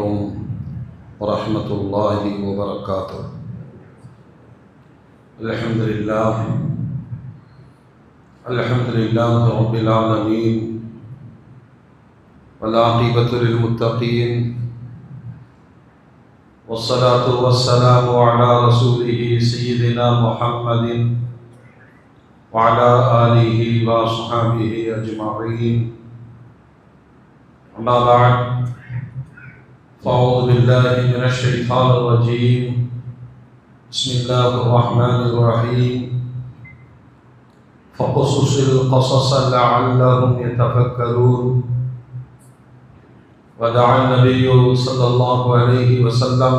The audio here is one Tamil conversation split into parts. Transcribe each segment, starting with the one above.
عليكم ورحمة الله وبركاته. الحمد لله رب العالمين، والعاقبة للمتقين، والصلاة والسلام على رسوله سيدنا محمد وعلى آله وصحبه أجمعين. أما بعد، فأعوذ بالله من الشيطان الرجيم. بسم الله الرحمن الرحيم. فقصص القصص لعلهم يتفكرون. ودعا النبي صلى الله عليه وسلم: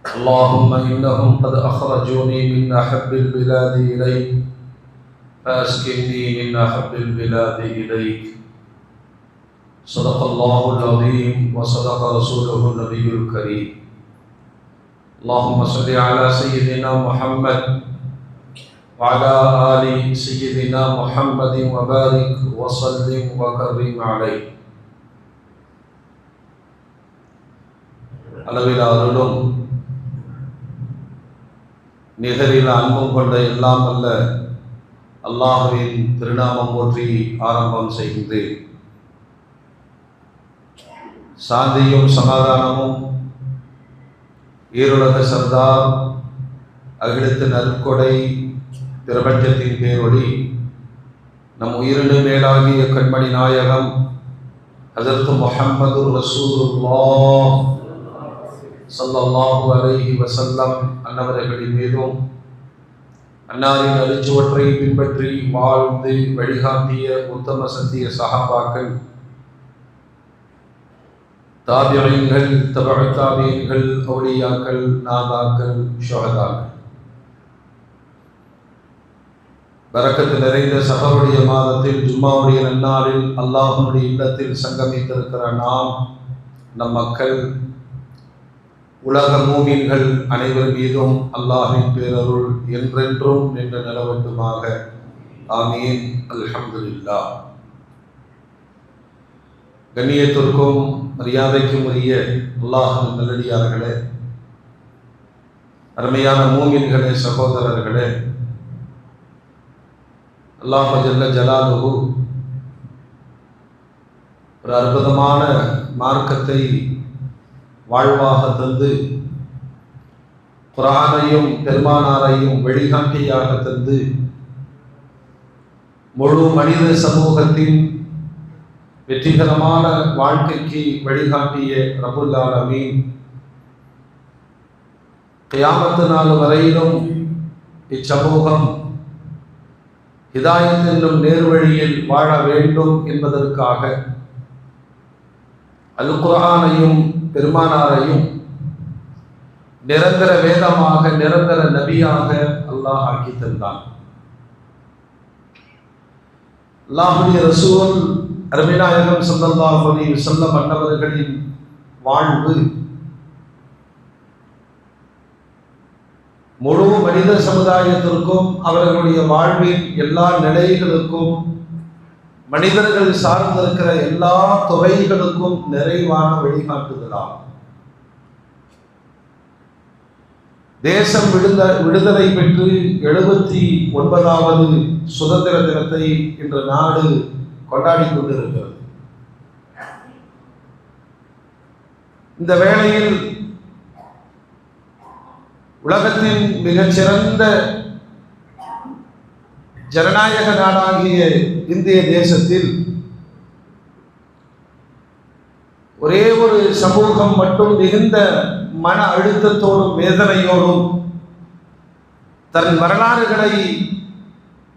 اللهم إنهم قد أخرجوني من أحب البلاد إليك فأسكنني من أحب البلاد إليك. صدق الله العظيم وصدق رسوله النبي الكريم. اللهم صل على سيدنا محمد وعلى آل سيدنا محمد وبارك وسلم وكرم عليه. அளவில் அருளும் நிகரில் அன்பும் கொண்ட எல்லாம் அல்ல அல்லாஹ்வின் திருநாமம் போற்றி ஆரம்பம் செய்கின்றேன். சாந்தியும் சமாதானமும் ஈருலக சர்தார் அகிலத்து நற்கொடை பிரபஞ்சத்தின் பேரொளி நம் உயிரினு மேலாகிய கண்மணி நாயகம் ஹஜ்ரத் முஹம்மது ரசூலுல்லாஹ் ஸல்லல்லாஹு அலைஹி வஸல்லம் அன்னவர்களின் மீதும், அன்னாரின் அரிச்சுவற்றை பின்பற்றி வாழ்ந்து வழிகாட்டிய உத்தம சத்திய சஹாபாக்கள், தாபிஈன்கள், தபஉ தாபிஈன்கள், அவுலியாக்கள், நாதாக்கள், ஷுஹதாக்கள், பரக்கத்து நிறைந்த சஹருடைய மாதத்தில் ஜும்மாவுடைய நன்னாளில் அல்லாஹ்வுடைய இல்லத்தில் சங்கமித்திருக்கிற நாம், நம் மக்கள், உலக மூமின்கள் அனைவர் மீதும் அல்லாஹ்வின் பேரருள் என்றென்றும் நின்று நிலவட்டுமாக. ஆமீன். அல்ஹம்துலில்லாஹ். கண்ணியத்திற்கும் மரியாதைக்கும் உரிய அல்லாஹ்வின் நல்லடியார்களே, அருமையான மூமின்களே, சகோதரர்களே, அல்லாஹ் ஜல்ல ஜலாலுஹு ஒரு அற்புதமான மார்க்கத்தை வாழ்வாக தந்து, குர்ஆனையும் பெருமானாரையும் வழிகாட்டியாக தந்து, முழு மனித சமூகத்தின் வெற்றிகரமான வாழ்க்கைக்கு வழிகாட்டிய ரப்புல் ஆலமீன் கியாமத்து நாள் வரையிலும் இச்சமூகம் ஹிதாயத் என்னும் நேர்வழியில் வாழ வேண்டும் என்பதற்காக அல் குர்ஆனையும் பெருமானாரையும் நிரந்தர வேதமாக, நிரந்தர நபியாக அல்லாஹ் ஆக்கி தந்தான். அல்லாஹ்வுடைய ரசூல் அருமைநாயகம் ஸல்லல்லாஹு அலைஹி வஸல்லம் அன்னவர்களின் வாழ்வு முழு மனித சமுதாயத்திற்கும், அவர்களுடைய வாழ்வின் எல்லா நிலைகளுக்கும், மனிதர்கள் சார்ந்திருக்கிற எல்லா துறைகளுக்கும் நிறைவான வழிகாட்டுதலாகும். தேசம் விடுதலை பெற்று 79வது சுதந்திர தினத்தை இன்று நாடு கொண்டாடி கொண்டிருக்கிறது. இந்த வேளையில் உலகத்தின் மிகச்சிறந்த ஜனநாயக நாடாகிய இந்திய தேசத்தில் ஒரே ஒரு சமூகம் மட்டும் மிகுந்த மன அழுத்தத்தோடும் வேதனையோடும் தன் வரலாறுகளை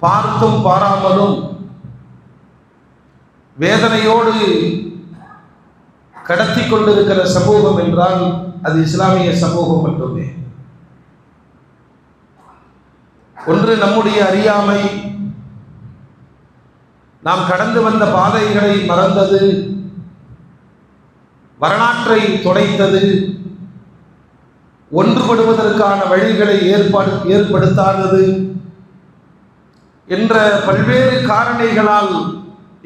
பார்த்தும் பாராமலும் வேதனையோடு கடத்தி கொண்டிருக்கிற சமூகம் என்றால் அது இஸ்லாமிய சமூகம் மட்டுமே. ஒன்று நம்முடைய அறியாமை, நாம் கடந்து வந்த பாதைகளை மறந்தது, வரலாற்றை தொலைத்தது, ஒன்றுபடுவதற்கான வழிகளை ஏற்படுத்தாதது என்ற பல்வேறு காரணிகளால்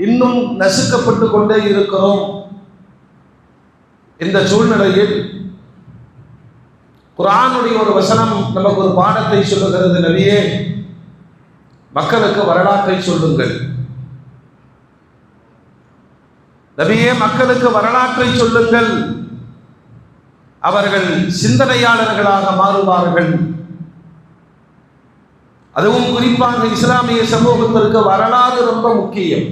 இன்னும் நசுக்கப்பட்டு கொண்டே இருக்கிறோம். இந்த சூழ்நிலையில் குர்ஆனுடைய ஒரு வசனம் நமக்கு ஒரு பாடத்தை சொல்லுகிறது. நபியே, மக்களுக்கு வரலாற்றை சொல்லுங்கள். நபியே, மக்களுக்கு வரலாற்றை சொல்லுங்கள். அவர்கள் சிந்தனையாளர்களாக மாறுவார்கள். அதுவும் குறிப்பாக இஸ்லாமிய சமூகத்திற்கு வரலாறு ரொம்ப முக்கியம்.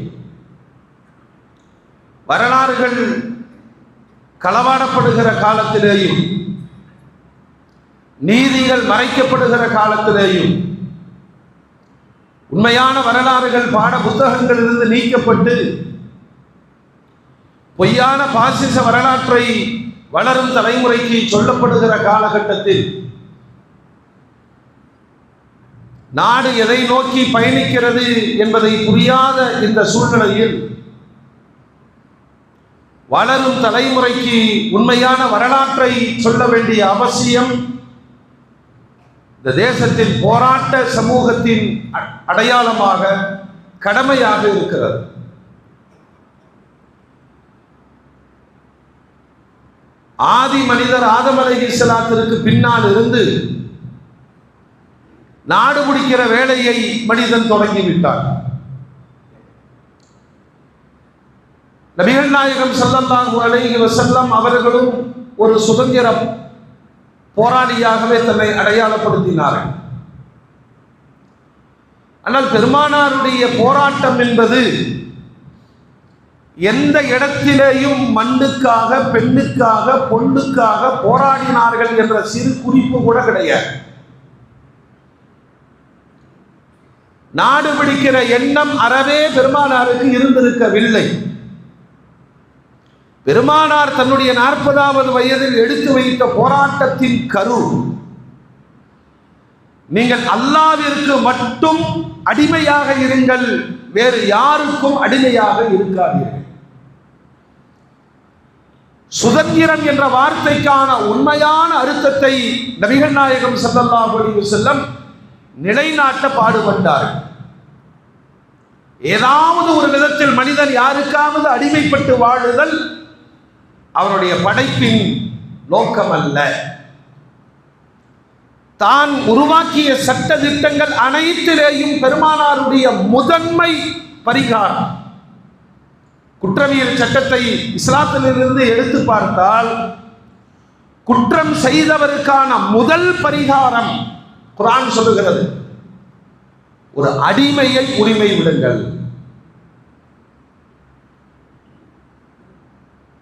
வரலாறுகள் களவாடப்படுகிற காலத்திலேயும் நீதிகள் மறைக்கப்படுகிற காலத்திலேயும் உண்மையான வரலாறுகள் பாட புத்தகங்களிலிருந்து நீக்கப்பட்டு பொய்யான பாசிச வரலாற்றை வளரும் தலைமுறைக்கு சொல்லப்படுகிற காலகட்டத்தில் நாடு எதை நோக்கி பயணிக்கிறது என்பதை புரியாத இந்த சூழ்நிலையில் வளரும் தலைமுறைக்கு உண்மையான வரலாற்றை சொல்ல வேண்டிய அவசியம் இந்த தேசத்தின் போராட்ட சமூகத்தின் அடையாளமாக கடமையாக இருக்கிறது. ஆதி மனிதர் ஆதம் அலைஹிஸ்ஸலாத்திற்கு பின்னால் இருந்து நாடு பிடிக்கிற வேலையை மனிதன் தொடங்கிவிட்டார். நபிகள் நாயகம் ஸல்லல்லாஹு அலைஹி வஸல்லம் அவர்களும் ஒரு சுதந்திர போராளியாகவே தன்னை அடையாளப்படுத்தினார்கள். ஆனால் பெருமானாருடைய போராட்டம் என்பது எந்த இடத்திலேயும் மண்ணுக்காக, பெண்ணுக்காக, பொண்ணுக்காக போராடினார்கள் என்ற சிறு குறிப்பு கூட கிடையாது. நாடு பிடிக்கிற எண்ணம் அறவே பெருமானாருக்கு இருந்திருக்கவில்லை. பெருமானார் தன்னுடைய 40வது வயதில் எடுத்து வைத்த போராட்டத்தின் கரு, நீங்கள் அல்லாஹ்விற்கு மட்டும் அடிமையாக இருங்கள், வேறு யாருக்கும் அடிமையாக இருக்காதீர்கள். சுதந்திரம் என்ற வார்த்தைக்கான உண்மையான அர்த்தத்தை நபிகள் நாயகம் ஸல்லல்லாஹு அலைஹி வஸல்லம் நிலைநாட்ட பாடுபட்டார். ஏதாவது ஒரு விதத்தில் மனிதன் யாருக்காவது அடிமைப்பட்டு வாழுதல் அவருடைய படைப்பின் நோக்கம் அல்ல. தான் உருவாக்கிய சட்ட திட்டங்கள் அனைத்திலேயும் பெருமானாருடைய முதன்மை பரிகாரம். குற்றவியல் சட்டத்தை இஸ்லாத்திலிருந்து எடுத்து பார்த்தால் குற்றம் செய்தவருக்கான முதல் பரிகாரம் குர்ஆன் சொல்லுகிறது, ஒரு அடிமையை உரிமை விடுங்கள்.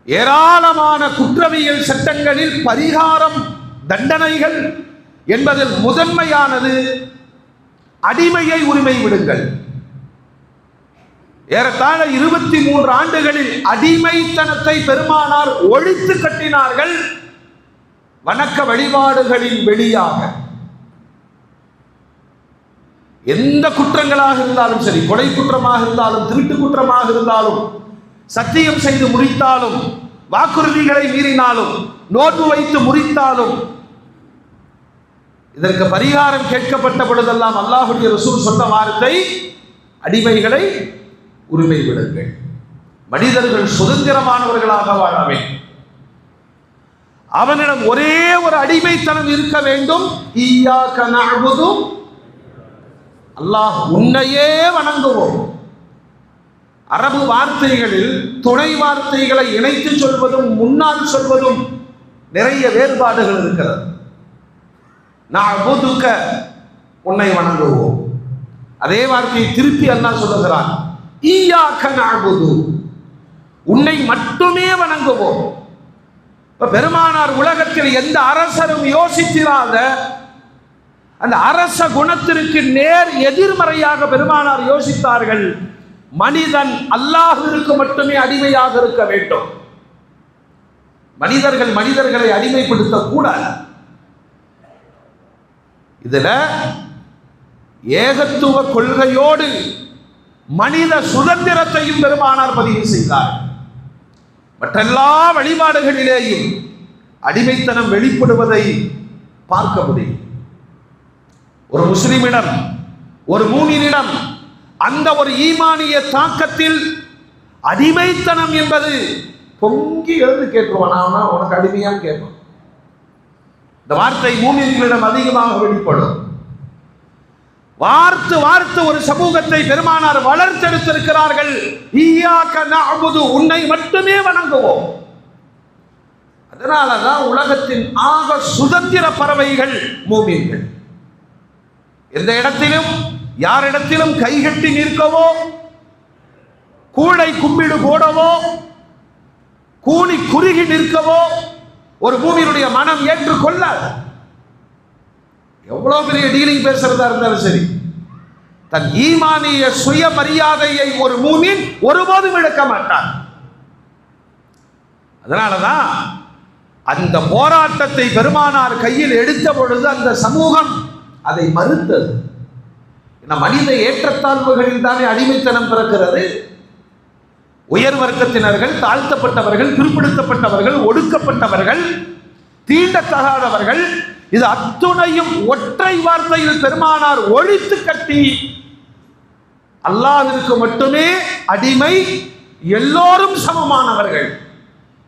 ஏராளமான குற்றவியல் சட்டங்களில் பரிகாரம், தண்டனைகள் என்பதில் முதன்மையானது அடிமையை உரிமை விடுங்கள். ஏறத்தாழ 23 ஆண்டுகளில் அடிமைத்தனத்தை பெருமானார் ஒழித்து கட்டினார்கள். வணக்க வழிபாடுகளின் வெளியாக எந்த குற்றங்களாக இருந்தாலும் சரி, கொலை குற்றமாக இருந்தாலும், திருட்டு குற்றமாக இருந்தாலும், சத்தியம் செய்து முறித்தாலும், வாக்குறுதிகளை மீறினாலும், நோட்டு வைத்து முறித்தாலும், இதற்கு பரிகாரம் கேட்கப்பட்ட பொழுதெல்லாம் அல்லாஹ்வுடைய ரசூல் சொன்ன வார்த்தை, அடிமைகளை உரிமை விடுங்கள். மனிதர்கள் சுதந்திரமானவர்களாக வாழ வேண்டும். அவனிடம் ஒரே ஒரு அடிமைத்தனம் இருக்க வேண்டும், ஈயாக்க நஅ்புது, அல்லாஹ் உன்னையே வணங்குவோம். அரபு வார்த்தைகளில் துணை வார்த்தைகளை இணைத்து சொல்வதும் முன்னால் சொல்வதும் நிறைய வேறுபாடுகள் இருக்கிறது. நஅ்புதுக, உன்னை வணங்குவோம். அதே வார்த்தையை திருப்பி அல்லாஹ் சொல்லுகிறான், ஈயாக்க நஅ்புது, உன்னை மட்டுமே வணங்குவோம். பெருமானார் உலகத்தில் எந்த அரசரும் யோசித்திராத அந்த அரச குணத்திற்கு நேர் எதிர்மறையாக பெருமானார் யோசித்தார்கள். மனிதன் அல்லாஹ்விற்கு மட்டுமே அடிமையாக இருக்க வேண்டும். மனிதர்கள் மனிதர்களை அடிமைப்படுத்த கூடாது. இதுல ஏகத்துவ கொள்கையோடு மனித சுதந்திரத்தையும் பெருமானார் பதிவு செய்தார். மற்றெல்லா வழிபாடுகளிலேயும் அடிமைத்தனம் வெளிப்படுவதை பார்க்க முடியும். ஒரு முஸ்லிமிடம், ஒரு மூமினிடம் அந்த ஒரு ஈமானிய தாக்கத்தில் அடிமைத்தனம் என்பது பொங்கி எழுந்து கேட்டுருவான், நான் உனக்கு அடிமையான்னு கேட்பான். இந்த வார்த்தை மூமின்களிடம் அதிகமாக வெளிப்படும். வார்த்து வார்த்து ஒரு சமூகத்தை பெருமானார் வளர்த்தெடுத்திருக்கிறார்கள். ஈயாக்க நஅபுது, உன்னை மட்டுமே வணங்குவோம். அதனாலதான் உலகத்தின் ஆக சுதந்திர பறவைகள் மூமின்கள். எந்த இடத்திலும் யாரிடத்திலும் கைகட்டி நிற்கவோ, கூடை கும்பிடு போடவோ, கூனி குறுகி நிற்கவோ ஒரு மூமினுடைய மனம் ஏற்றுக்கொள்ளாது. எவ்வளவு பெரிய டீலிங் பேசுறதா இருந்தாலும் சரி, தன் ஈமானிய சுயமரியாதையை ஒரு மூமின் ஒருபோதும் இழக்க மாட்டார். அதனாலதான் அந்த போராட்டத்தை பெருமானார் கையில் எடுத்த பொழுது அந்த சமூகம் அதை மறுத்தது. மனித ஏற்றத்தாழ்வுகளில் தானே அடிமைத்தனம் பிறக்கிறது. உயர் வர்க்கத்தினர்கள், தாழ்த்தப்பட்டவர்கள், பிற்படுத்தப்பட்டவர்கள், ஒடுக்கப்பட்டவர்கள், தீண்டத்தகாதவர்கள், இது அத்துணையும் ஒற்றை வார்த்தையில் பெருமானார் ஒழித்து கட்டி அல்லாஹ்விற்கு மட்டுமே அடிமை, எல்லோரும் சமமானவர்கள்.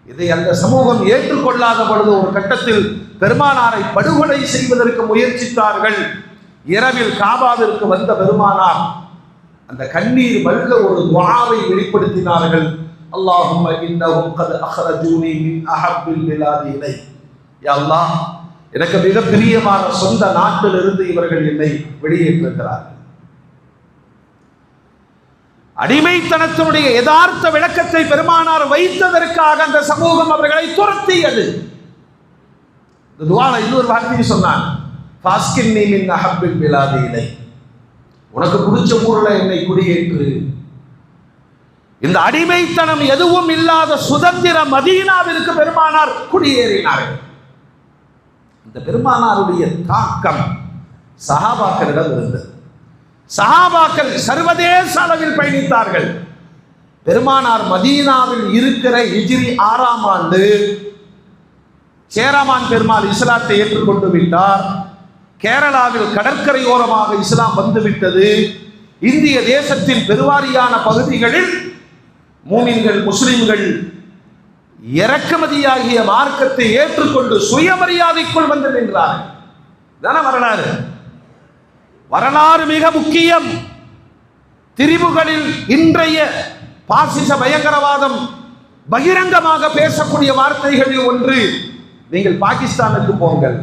இதை அந்த சமூகம் ஏற்றுக்கொள்ளாத பொழுது ஒரு கட்டத்தில் பெருமானாரை படுகொலை செய்வதற்கு முயற்சித்தார்கள். இரவில் காபாவிற்கு வந்த பெருமானார் அந்த கண்ணீர் மல்க ஒரு துஆவை வெளிப்படுத்தினார்கள். அல்லாஹும்ம இன்னஹும் கத் அக்ரஜூனி மின் அஹப்பில் பிலாதி இலை. யா அல்லாஹ், எனக்கு மிக பிரியமான சொந்த நாட்டிலிருந்து இவர்கள் என்னை வெளியேற்றுகிறார்கள். அடிமைத்தனத்தினுடைய யதார்த்த விளக்கத்தை பெருமானார் வைத்ததற்காக அந்த சமூகம் அவர்களை துரத்தியது. இந்த துஆல இன்னொரு வார்த்தையை சொன்னான், ஃபாஸ்கின்னி மின் அஹப்பில் பிலாதி இலை. உனக்கு பிடிச்ச ஊர்ல என்னை குடியேற்று. இந்த அடிமைத்தனம் எதுவும் இல்லாத சுதந்திர மதீனாவிற்கு பெருமானார் குடியேறினார்கள். இந்த பெருமானாருடைய தாக்கம் சஹாபாக்களிடம் இருந்தது. சஹாபாக்கள் சர்வதேச அளவில் பயணித்தார்கள். பெருமானார் மதீனாவில் இருக்கிற ஹிஜ்ரி 6ஆம் ஆண்டு சேரமான் பெருமாள் இஸ்லாத்தை ஏற்றுக்கொண்டு விட்டார். கேரளாவில் கடற்கரையோரமாக இஸ்லாம் வந்துவிட்டது. இந்திய தேசத்தின் பெருவாரியான பகுதிகளில் மூமின்கள், முஸ்லிம்கள் இறக்குமதியாகிய மார்க்கத்தை ஏற்றுக்கொண்டு சுயமரியாதைக்குள் வந்து நின்றார்கள். தான வரலாறு. வரலாறு மிக முக்கியம். திரிபுகளில் இன்றைய பாசிச பயங்கரவாதம் பகிரங்கமாக பேசக்கூடிய வார்த்தைகளில் ஒன்று, நீங்கள் பாகிஸ்தானுக்கு போங்கள்,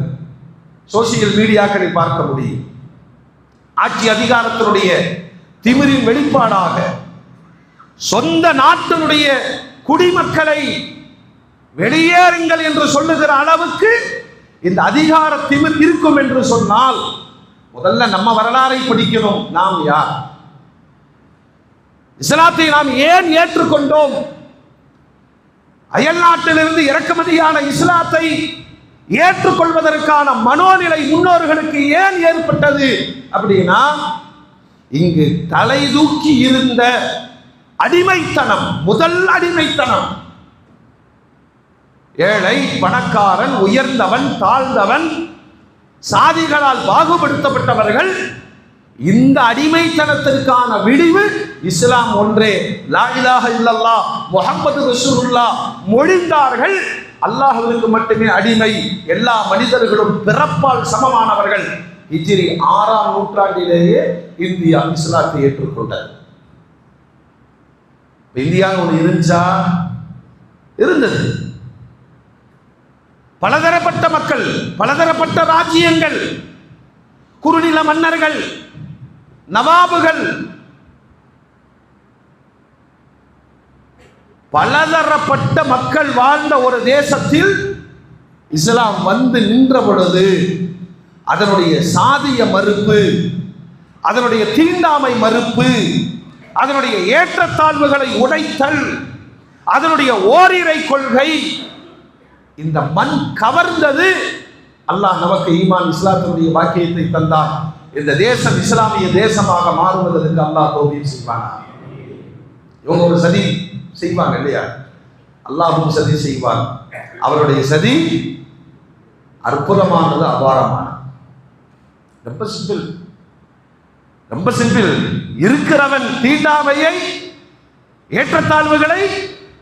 சோசியல் மீடியாக்களில் பார்க்க முடியும். ஆட்சி அதிகாரத்தினுடைய திமிரின் வெளிப்பாடாக சொந்த நாட்டினுடைய குடிமக்களை வெளியேறுங்கள் என்று சொல்லுகிற அளவுக்கு இந்த அதிகார திமிர் இருக்கும் என்று சொன்னால், முதல்ல நம்ம வரலாறை படிக்கணும். நாம் யார்? இஸ்லாத்தை நாம் ஏன் ஏற்றுக்கொண்டோம்? அயல் நாட்டிலிருந்து இறக்குமதியான இஸ்லாத்தை ஏற்றுக்கொள்வதற்கான மனோநிலை முன்னோர்களுக்கு ஏன் ஏற்பட்டது அப்படின்னா, இங்கு தலை தூக்கி இருந்த அடிமைத்தனம், முதல் அடிமைத்தனம். ஏழை, பணக்காரன், உயர்ந்தவன், தாழ்ந்தவன், சாதிகளால் பாகுபடுத்தப்பட்டவர்கள், இந்த அடிமைத்தனத்திற்கான விடிவு இஸ்லாம் ஒன்றே. லா இலாஹ இல்லல்லாஹ் முஹம்மது ரசூலுல்லாஹ் மொழிந்தார்கள். அல்லாஹ்விற்கு மட்டுமே அடிமை, எல்லா மனிதர்களும் பிறப்பால் சமமானவர்கள். ஹிஜ்ரி 6ஆம் நூற்றாண்டிலேயே இந்தியா இஸ்லாத்தை ஏற்றுக்கொண்டது. இந்தியா ஒன்று இருந்துச்சா? இருந்தது. பலதரப்பட்ட மக்கள், பலதரப்பட்ட ராஜ்யங்கள், குறுநில மன்னர்கள், நவாபுகள், பலதரப்பட்ட மக்கள் வாழ்ந்த ஒரு தேசத்தில் இஸ்லாம் வந்து நின்ற பொழுது அதனுடைய சாதிய மறுப்பு, அதனுடைய தீண்டாமை மறுப்பு, அதனுடைய ஏற்றத்தாழ்வுகளை உடைத்தல், அதனுடைய ஓரிரை கொள்கை, இந்த மண் கவர்ந்தது. அல்லாஹ் நமக்கு ஈமான் இஸ்லாத்தினுடைய வாக்கியத்தை தந்தார். இந்த தேசம் இஸ்லாமிய தேசமாக மாறுவதற்கு அல்லாஹ் தௌஃபீக் செய்வானா? இவங்க ஒரு சதி செய்வாங்க இல்லையா? அல்லாஹ்வும் சதி செய்வான். அவருடைய சதி அற்புதமானது, அபாரமானது. ரொம்ப சிம்பிள், ரொம்ப சிம்பிள். இருக்கிறவன் தீண்டாமையை, ஏற்றத்தாழ்வுகளை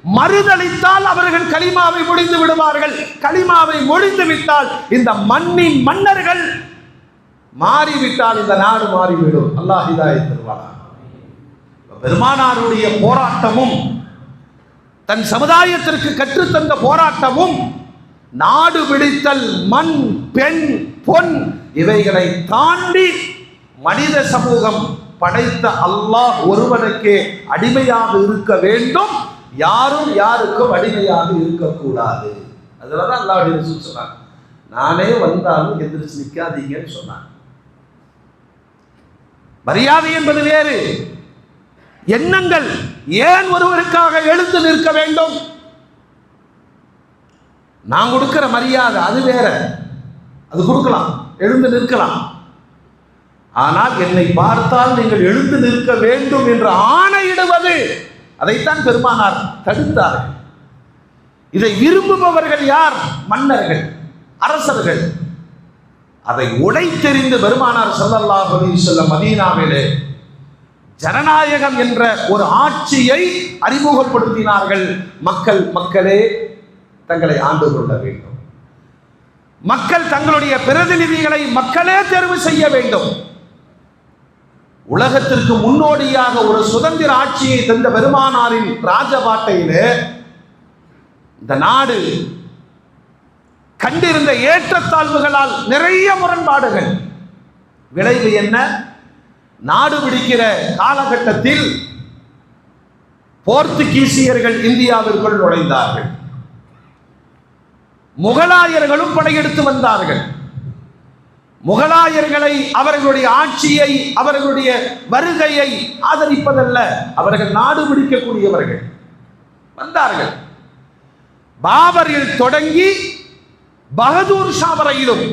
மறுதளித்தால் அவர்கள் கலிமாவை முடிந்து விடுவார்கள். கலிமாவை முடிந்து விட்டால் இந்த மண்ணின் மன்னர்கள் மாறிவிட்டால் இந்த நாடு மாறிவிடும். அல்லாஹ் ஹிதாயத் தருவானாக. பெருமானாருடைய போராட்டமும் தன் சமுதாயத்திற்கு கற்றுத்தந்த போராட்டமும் நாடு பிடித்தல், மண், பெண், பொன் இவைகளை தாண்டி மனித சமூகம் படைத்த அல்லாஹ் ஒருவனுக்கே அடிமையாக இருக்க வேண்டும், யாரும் யாருக்கும் அடிமையாக இருக்கக்கூடாது. அதுலதான் அல்லாஹ்வுடைய ரசூல் சொன்னாங்க, நானே வந்தாலும் எந்திரிச்சு நிற்காதீங்கன்னு சொன்னாங்க. மரியாதை என்பது வேறு, எண்ணங்கள். ஏன் ஒருவருக்காக எழுந்து நிற்க வேண்டும்? நான் கொடுக்கிற மரியாதை அது வேற, அது கொடுக்கலாம், எழுந்து நிற்கலாம். ஆனால் என்னை பார்த்தால் நீங்கள் எழுந்து நிற்க வேண்டும் என்று ஆணையிடுவது, அதைத்தான் பெருமானார் தடுத்தார்கள். இதை விரும்புபவர்கள் யார்? மன்னர்கள், அரசர்கள். அதை உடைத்தெறிந்து பெருமானார் ஸல்லல்லாஹு அலைஹி வஸல்லம் மதீனாவிலே ஜனநாயகம் என்ற ஒரு ஆட்சியை அறிமுகப்படுத்தினார்கள். மக்களே தங்களை ஆண்டு கொள்ள வேண்டும், மக்கள் தங்களுடைய பிரதிநிதிகளை மக்களே தேர்வு செய்ய வேண்டும். உலகத்திற்கு முன்னோடியாக ஒரு சுதந்திர ஆட்சியை தந்த பெருமானாரின் ராஜபாட்டையிலே இந்த நாடு கண்டிருந்த ஏற்றத்தாழ்வுகளால் நிறைய முரண்பாடுகள். விளைவு என்ன? நாடு பிடிக்கிற காலகட்டத்தில் போர்த்துகீசியர்கள் இந்தியாவிற்குள் நுழைந்தார்கள். முகலாயர்களும் படையெடுத்து வந்தார்கள். முகலாயர்களை, அவர்களுடைய ஆட்சியை, அவர்களுடைய வருகையை ஆதரிப்பதல்ல, அவர்கள் நாடு பிடிக்கக்கூடியவர்கள் வந்தார்கள். பாபரில் தொடங்கி பகதூர் ஷா வரையிலும்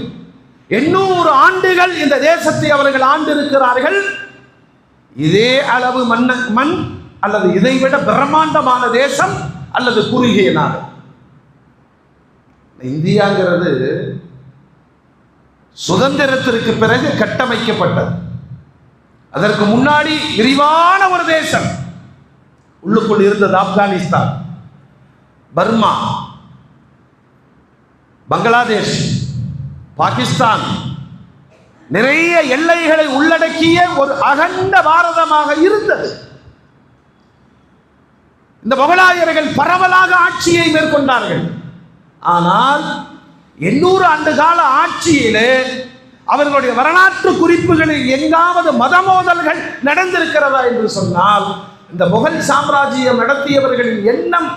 800 ஆண்டுகள் இந்த தேசத்தை அவர்கள் ஆண்டிருக்கிறார்கள். இதே அளவு மண் அல்லது இதைவிட பிரம்மாண்டமான தேசம் அல்லது குறுகிய நாடு இந்தியாங்கிறது சுதந்திரத்திற்கு பிறகு கட்டமைக்கப்பட்டது. அதற்கு முன்னாடி விரிவான ஒரு தேசம் உள்ளுக்குள் இருந்தது. ஆப்கானிஸ்தான், பர்மா, பங்களாதேஷ், பாகிஸ்தான், நிறைய எல்லைகளை உள்ளடக்கிய ஒரு அகண்ட பாரதமாக இருந்தது. இந்த முகலாயர்கள் பரவலாக ஆட்சியை மேற்கொண்டார்கள். ஆனால் 800 ஆண்டு கால ஆட்சியிலே அவர்களுடைய வரலாற்று குறிப்புகளில் எங்காவது மத மோதல்கள் நடந்திருக்கிறதா என்று சொன்னால், இந்த முகல் சாம்ராஜ்யம் நடத்தியவர்களின் எண்ணம்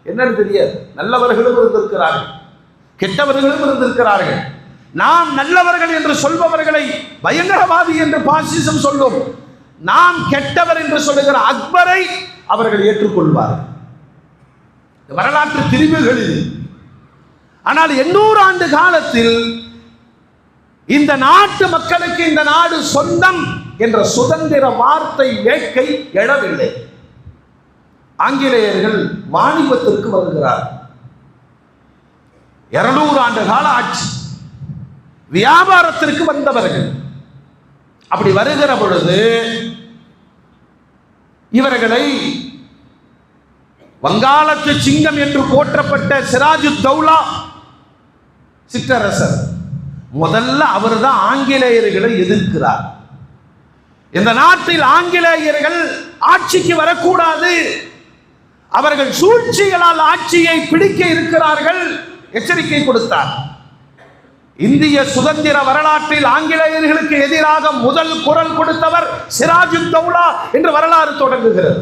என்னன்னு தெரியாது. நல்லவர்களும் இருந்திருக்கிறார்கள், கெட்டவர்களும் இருந்திருக்கிறார்கள். நாம் நல்லவர்கள் என்று சொல்பவர்களை பயங்கரவாதி என்று பாசிசம் சொல்லும். நாம் கெட்டவர் என்று சொல்லுகிற அக்பரை அவர்கள் ஏற்றுக்கொள்வார்கள். வரலாற்று திரிவுகள் இது. ஆனால் 800 ஆண்டு காலத்தில் இந்த நாட்டு மக்களுக்கு இந்த நாடு சொந்தம் என்ற சுதந்திர வார்த்தை வேட்கை எழவில்லை. ஆங்கிலேயர்கள் வாணிபத்திற்கு வருகிறார். 200 ஆண்டு கால ஆட்சி, வியாபாரத்திற்கு வந்தவர்கள். அப்படி வருகிற பொழுது இவர்களை வங்காளத்து சிங்கம் என்று போற்றப்பட்ட சிராஜுத்தௌலா சிற்றரசர், முதல்ல அவர் தான் ஆங்கிலேயர்களை எதிர்க்கிறார். இந்த நாட்டில் ஆங்கிலேயர்கள் ஆட்சிக்கு வரக்கூடாது, அவர்கள் சூழ்ச்சிகளால் ஆட்சியை பிடிக்க இருக்கிறார்கள், எச்சரிக்கை கொடுத்தார். இந்திய சுதந்திர வரலாற்றில் ஆங்கிலேயர்களுக்கு எதிராக முதல் குரல் கொடுத்தவர் சிராஜுத்தௌலா என்று வரலாறு தொடங்குகிறது.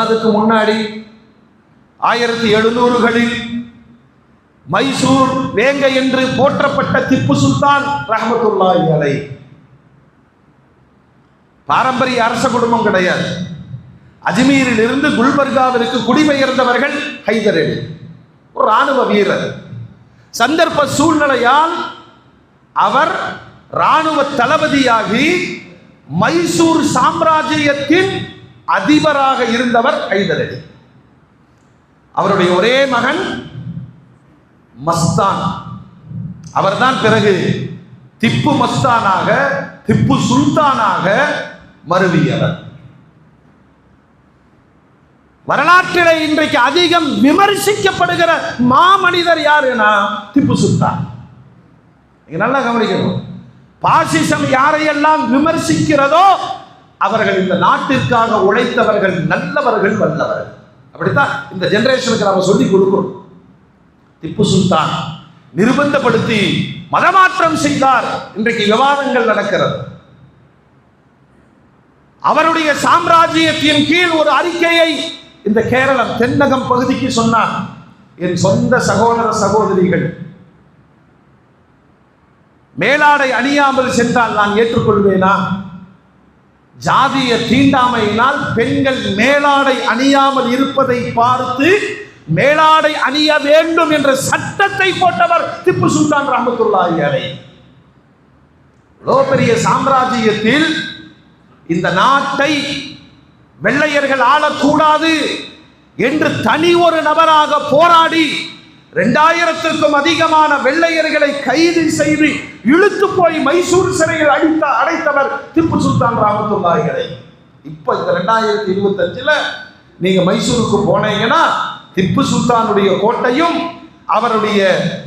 அதுக்கு முன்னாடி 1700களில் மைசூர் வேங்கை என்று போற்றப்பட்ட திப்பு சுல்தான் ரஹ்மத்துல்லாஹி அலைஹி, பாரம்பரிய அரச குடும்பம் கிடையாது. அஜ்மீரில் இருந்து குல்பர்காவிற்கு குடிபெயர்ந்தவர்கள் ஹைதர் அலி, ஒரு ராணுவ வீரர். சந்தர்ப்ப சூழ்நிலையால் அவர் ராணுவ தளபதியாகி மைசூர் சாம்ராஜ்யத்தின் அதிபராக இருந்தவர் ஹைதர் அலி. அவருடைய ஒரே மகன் மஸ்தான், அவர்தான் பிறகு திப்பு மஸ்தானாக, திப்பு சுல்தானாக மருவியவர். வரலாற்றிலே இன்றைக்கு அதிகம் விமர்சிக்கப்படுகிற மாமனிதர் யாருன்னா திப்பு சுல்தான். நீங்க நல்லா கவனிக்கணும். பாசிசம் யாரையெல்லாம் விமர்சிக்கிறதோ அவர்கள் இந்த நாட்டிற்காக உழைத்தவர்கள், நல்லவர்கள், வல்லவர்கள். அப்படித்தான் இந்த ஜெனரேஷனுக்கு நாம சொல்லிக் கொடுக்கணும். திப்பு சுல்தான் நிர்பந்தப்படுத்தி மதமாற்றம் செய்தார். இன்றைக்கு விவாதங்கள் நடக்கிறது. அவருடைய சாம்ராஜ்யத்தின் கீழ் ஒரு அறிக்கையை இந்த கேரளம் தென்னகம் பகுதிக்கு சொன்னார். என் சொந்த சகோதர சகோதரிகள் மேலாடை அணியாமல் சென்றால் நான் ஏற்றுக்கொள்வேனா? ஜாதிய தீண்டாமையினால் பெண்கள் மேலாடை அணியாமல் இருப்பதை பார்த்து மேலாடை அணிய வேண்டும் என்ற சட்டத்தை போட்டவர் திப்பு சுல்தான் ரஹ்மத்துல்லாஹி அலைஹி. இவ்வளோ பெரிய சாம்ராஜ்யத்தில் இந்த நாட்டை வெள்ளையர்கள் ஆளக்கூடாது என்று தனி ஒரு நபராக போராடி 2000க்கும் அதிகமான வெள்ளையர்களை கைது செய்து இழுத்து போய் மைசூர் சிறையில் அடைத்தவர் திப்பு சுல்தான் ரஹ்மத்துல்லாஹி அலைஹி. இப்போ இந்த 2025 நீங்க மைசூருக்கு போனீங்கன்னா திப்பு சுல்தானுடைய கோட்டையும் அவருடைய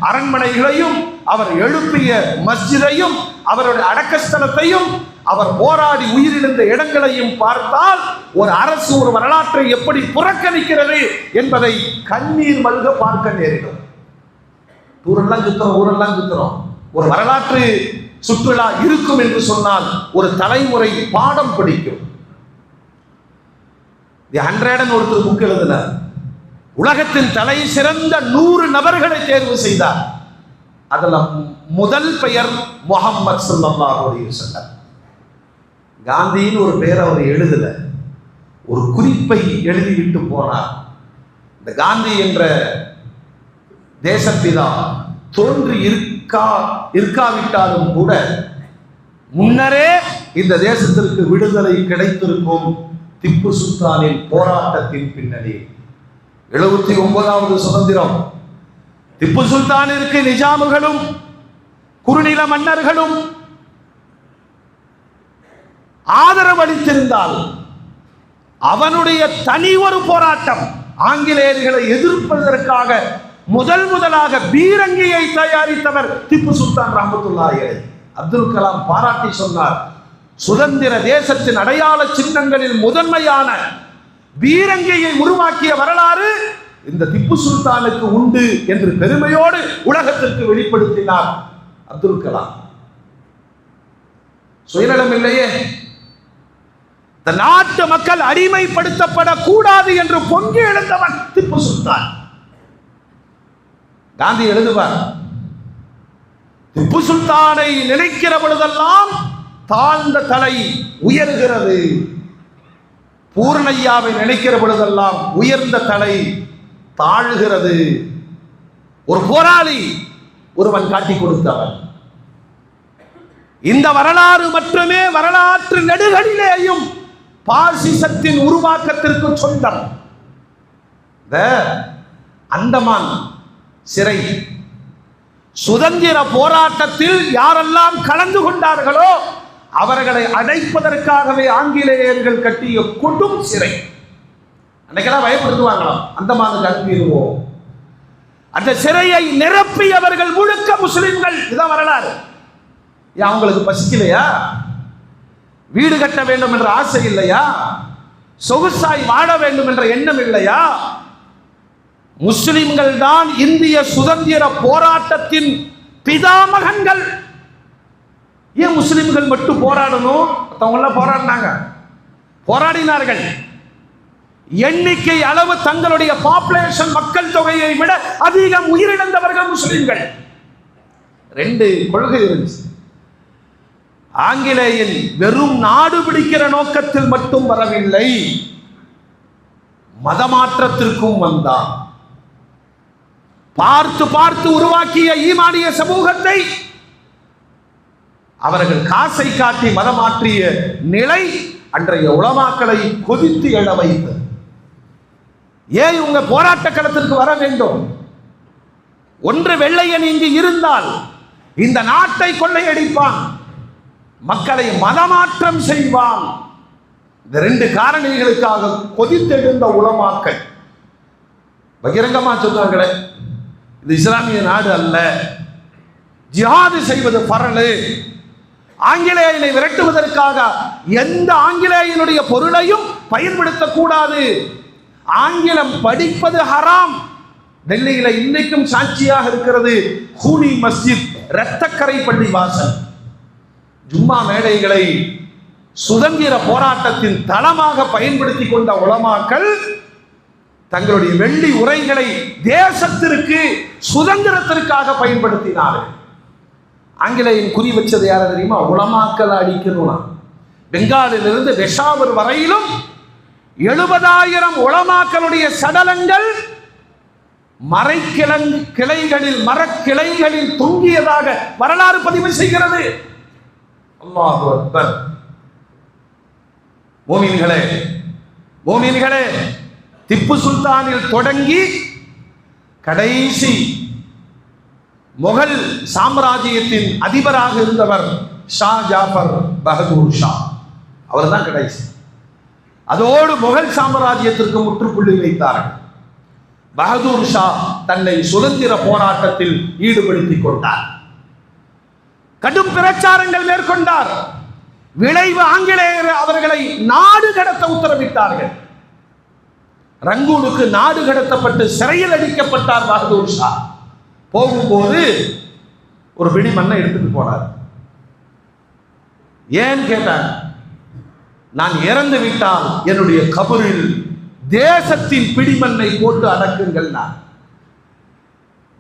அரண்மனைகளையும் அவர் எழுப்பிய மஸ்ஜிதையும் அவருடைய அடக்கஸ்தலத்தையும் அவர் போராடி உயிரிழந்த இடங்களையும் பார்த்தால் ஒரு அரசு ஒரு வரலாற்றை எப்படி புறக்கணிக்கிறது என்பதை கண்ணீர் மல்க பார்க்க நேரிடும். ஊரெல்லாம் சுத்துறோம். ஒரு வரலாற்று சுற்றுலா இருக்கும் என்று சொன்னால் ஒரு தலைமுறை பாடம் படிக்கும். தி 100 ஒருத்தர் புக் எழுதினார். உலகத்தின் தலை சிறந்த 100 நபர்களை தேர்வு செய்தார். அதுல முதல் பெயர் முஹம்மது ஸல்லல்லாஹு அலைஹி வஸல்லம். காந்தியின் ஒரு பெயர் அவர் எழுதல, ஒரு குறிப்பை எழுதிவிட்டு போனார். இந்த காந்தி என்ற தேசப்பிதா தோன்றி இருக்காவிட்டாலும் கூட முன்னரே இந்த தேசத்திற்கு விடுதலை கிடைத்திருக்கும் திப்பு சுல்தானின் போராட்டத்தின் பின்னணி. 79வது சுதந்திரம் திப்பு சுல்தானிற்கு நிஜாமுகளும் குறுநில மன்னர்களும் ஆதரவு அளித்திருந்தால் அவனுடைய தனி ஒரு போராட்டம் ஆங்கிலேயர்களை எதிர்ப்பதற்காக முதலாக பீரங்கியை தயாரித்தவர் திப்பு சுல்தான் ரஹ்மத்துல்லாஹி அலைஹி. அப்துல் கலாம் பாராட்டி சொன்னார், சுதந்திர தேசத்தின் அடையாள சின்னங்களில் முதன்மையான பீரங்கியை உருவாக்கிய வரலாறு இந்த திப்பு சுல்தானுக்கு உண்டு என்று பெருமையோடு உலகத்திற்கு வெளிப்படுத்தினார் அப்துல் கலாம். சுயநலம் இல்லையே, இந்த நாட்டு மக்கள் அடிமைப்படுத்தப்படக்கூடாது என்று பொங்கி எழுந்தவன் திப்பு சுல்தான். காந்தி எழுதுவார், திப்பு சுல்தானை நினைக்கிற பொழுதெல்லாம் தாழ்ந்த தலை உயர்கிறது, பூர்ணையாவை நினைக்கிற பொழுதெல்லாம் உயர்ந்த தலை தாழ்கிறது. ஒரு போராளி ஒருவன் காட்டி கொடுத்தவன். இந்த வரலாறு மட்டுமே வரலாற்று நெடுகளிலேயும் பாசிசத்தின் உருவாக்கத்திற்கு சொந்தம். இந்த அந்தமான் சிறை சுதந்திர போராட்டத்தில் யாரெல்லாம் கலந்து கொண்டார்களோ அவர்களை அடைப்பதற்காகவே ஆங்கிலேயர்கள் கட்டிய கொடும் சிறை. அன்னைக்கெல்லாம் பயப்படுத்துவாங்களாம், அந்தமானுக்கு அனுப்பிடுவோம். அந்த சிறையை நிரப்பியவர்கள் முழுக்க முஸ்லிம்கள். இதான் வரலாறு. அவங்களுக்கு பசிக்கலையா? வீடு கட்ட வேண்டும் என்ற ஆசை இல்லையா? சொகுசாய் வாழ வேண்டும் என்ற எண்ணம் இல்லையா? முஸ்லிம்கள் தான் இந்திய சுதந்திர போராட்டத்தின் பிதாமகன்கள். ஏன் முஸ்லிம்கள் மட்டும் போராடணும்? மற்றவங்களாம் போராடினாங்க, போராடினார்கள். எண்ணிக்கை அளவு தங்களுடைய பாப்புலேஷன் மக்கள் தொகையை விட அதிகம் உயிரிழந்தவர்கள் முஸ்லிம்கள். 2 கொள்கை இருந்துச்சு. ஆங்கிலேயன் வெறும் நாடு பிடிக்கிற நோக்கத்தில் மட்டும் வரவில்லை, மதமாற்றத்திற்கும் வந்தான். பார்த்து பார்த்து உருவாக்கிய ஈமானிய சமூகத்தை அவர்கள் காசை காட்டி மதமாற்றிய நிலை அன்றைய உலமாக்களை கொதித்து எழ வைத்தது. ஏன் உங்க போராட்ட களத்திற்கு வர வேண்டும்? ஒன்று வெள்ளையன் இங்கு இருந்தால் இந்த நாட்டை கொள்ளையடிப்பான், மக்களை மதமாற்றம் செய்வான். இந்த ரெண்டு காரணிகளுக்காக கொதித்தெழுந்த உலமாக்கள் பகிரங்கமா சொன்னாங்களே, இது இஸ்லாமிய நாடு அல்ல, ஜிஹாது செய்வது பரலு, ஆங்கிலேயனை விரட்டுவதற்காக எந்த ஆங்கிலேயனுடைய பொருளையும் பயன்படுத்தக்கூடாது, ஆங்கிலம் படிப்பது ஹராம். டெல்லியில இன்னைக்கும் சாட்சியாக இருக்கிறது ஹூனி மஸ்ஜித், இரத்தக்கரை பள்ளி வாசல். ஜும்மா மேடைகளை சுதந்திர போராட்டத்தின் தளமாக பயன்படுத்தி கொண்ட உலமாக்கள் தங்களுடைய வெள்ளி உரைகளை தேசத்திற்கு சுதந்திரத்திற்காக பயன்படுத்தினார்கள். ஆங்கிலேயன் குறி வச்சது யார தெரியுமா? உலமாக்களை அடிக்கணும்னா. பெங்காலிலிருந்து பெஷாவர் வரையிலும் 70,000 உலமாக்களுடைய சடலங்கள் மரக்கிளைகளில் தொங்கியதாக வரலாறு பதிவு செய்கிறது. அல்லாஹு அக்பர். மோமின்களே, திப்பு சுல்தானில் தொடங்கி கடைசி முகல் சாம்ராஜ்யத்தின் அதிபராக இருந்தவர் ஷா ஜாஃபர் பகதூர் ஷா, அவர் தான் கடைசி. அதோடு முகல் சாம்ராஜ்யத்திற்கு முற்றுப்புள்ளி வைத்தார். பகதூர் ஷா தன்னை சுதந்திர போராட்டத்தில் ஈடுபடுத்திக் கொண்டார், கடும் பிரச்சாரங்கள் மேற்கொண்டார். விளைவு ஆங்கிலேயர் அவர்களை நாடு கடத்த உத்தரவிட்டார்கள். ரங்கூனுக்கு நாடு கடத்தப்பட்டு சிறையில் அடிக்கப்பட்டார் பகதூர் ஷா. போகும்போது ஒரு பிடி மண்ணை எடுத்துட்டு போனார். ஏன் கேட்டார்? நான் இறந்து விட்டால் என்னுடைய கபரில் தேசத்தின் பிடிமண்ணை போட்டு அடக்குங்கள், நான்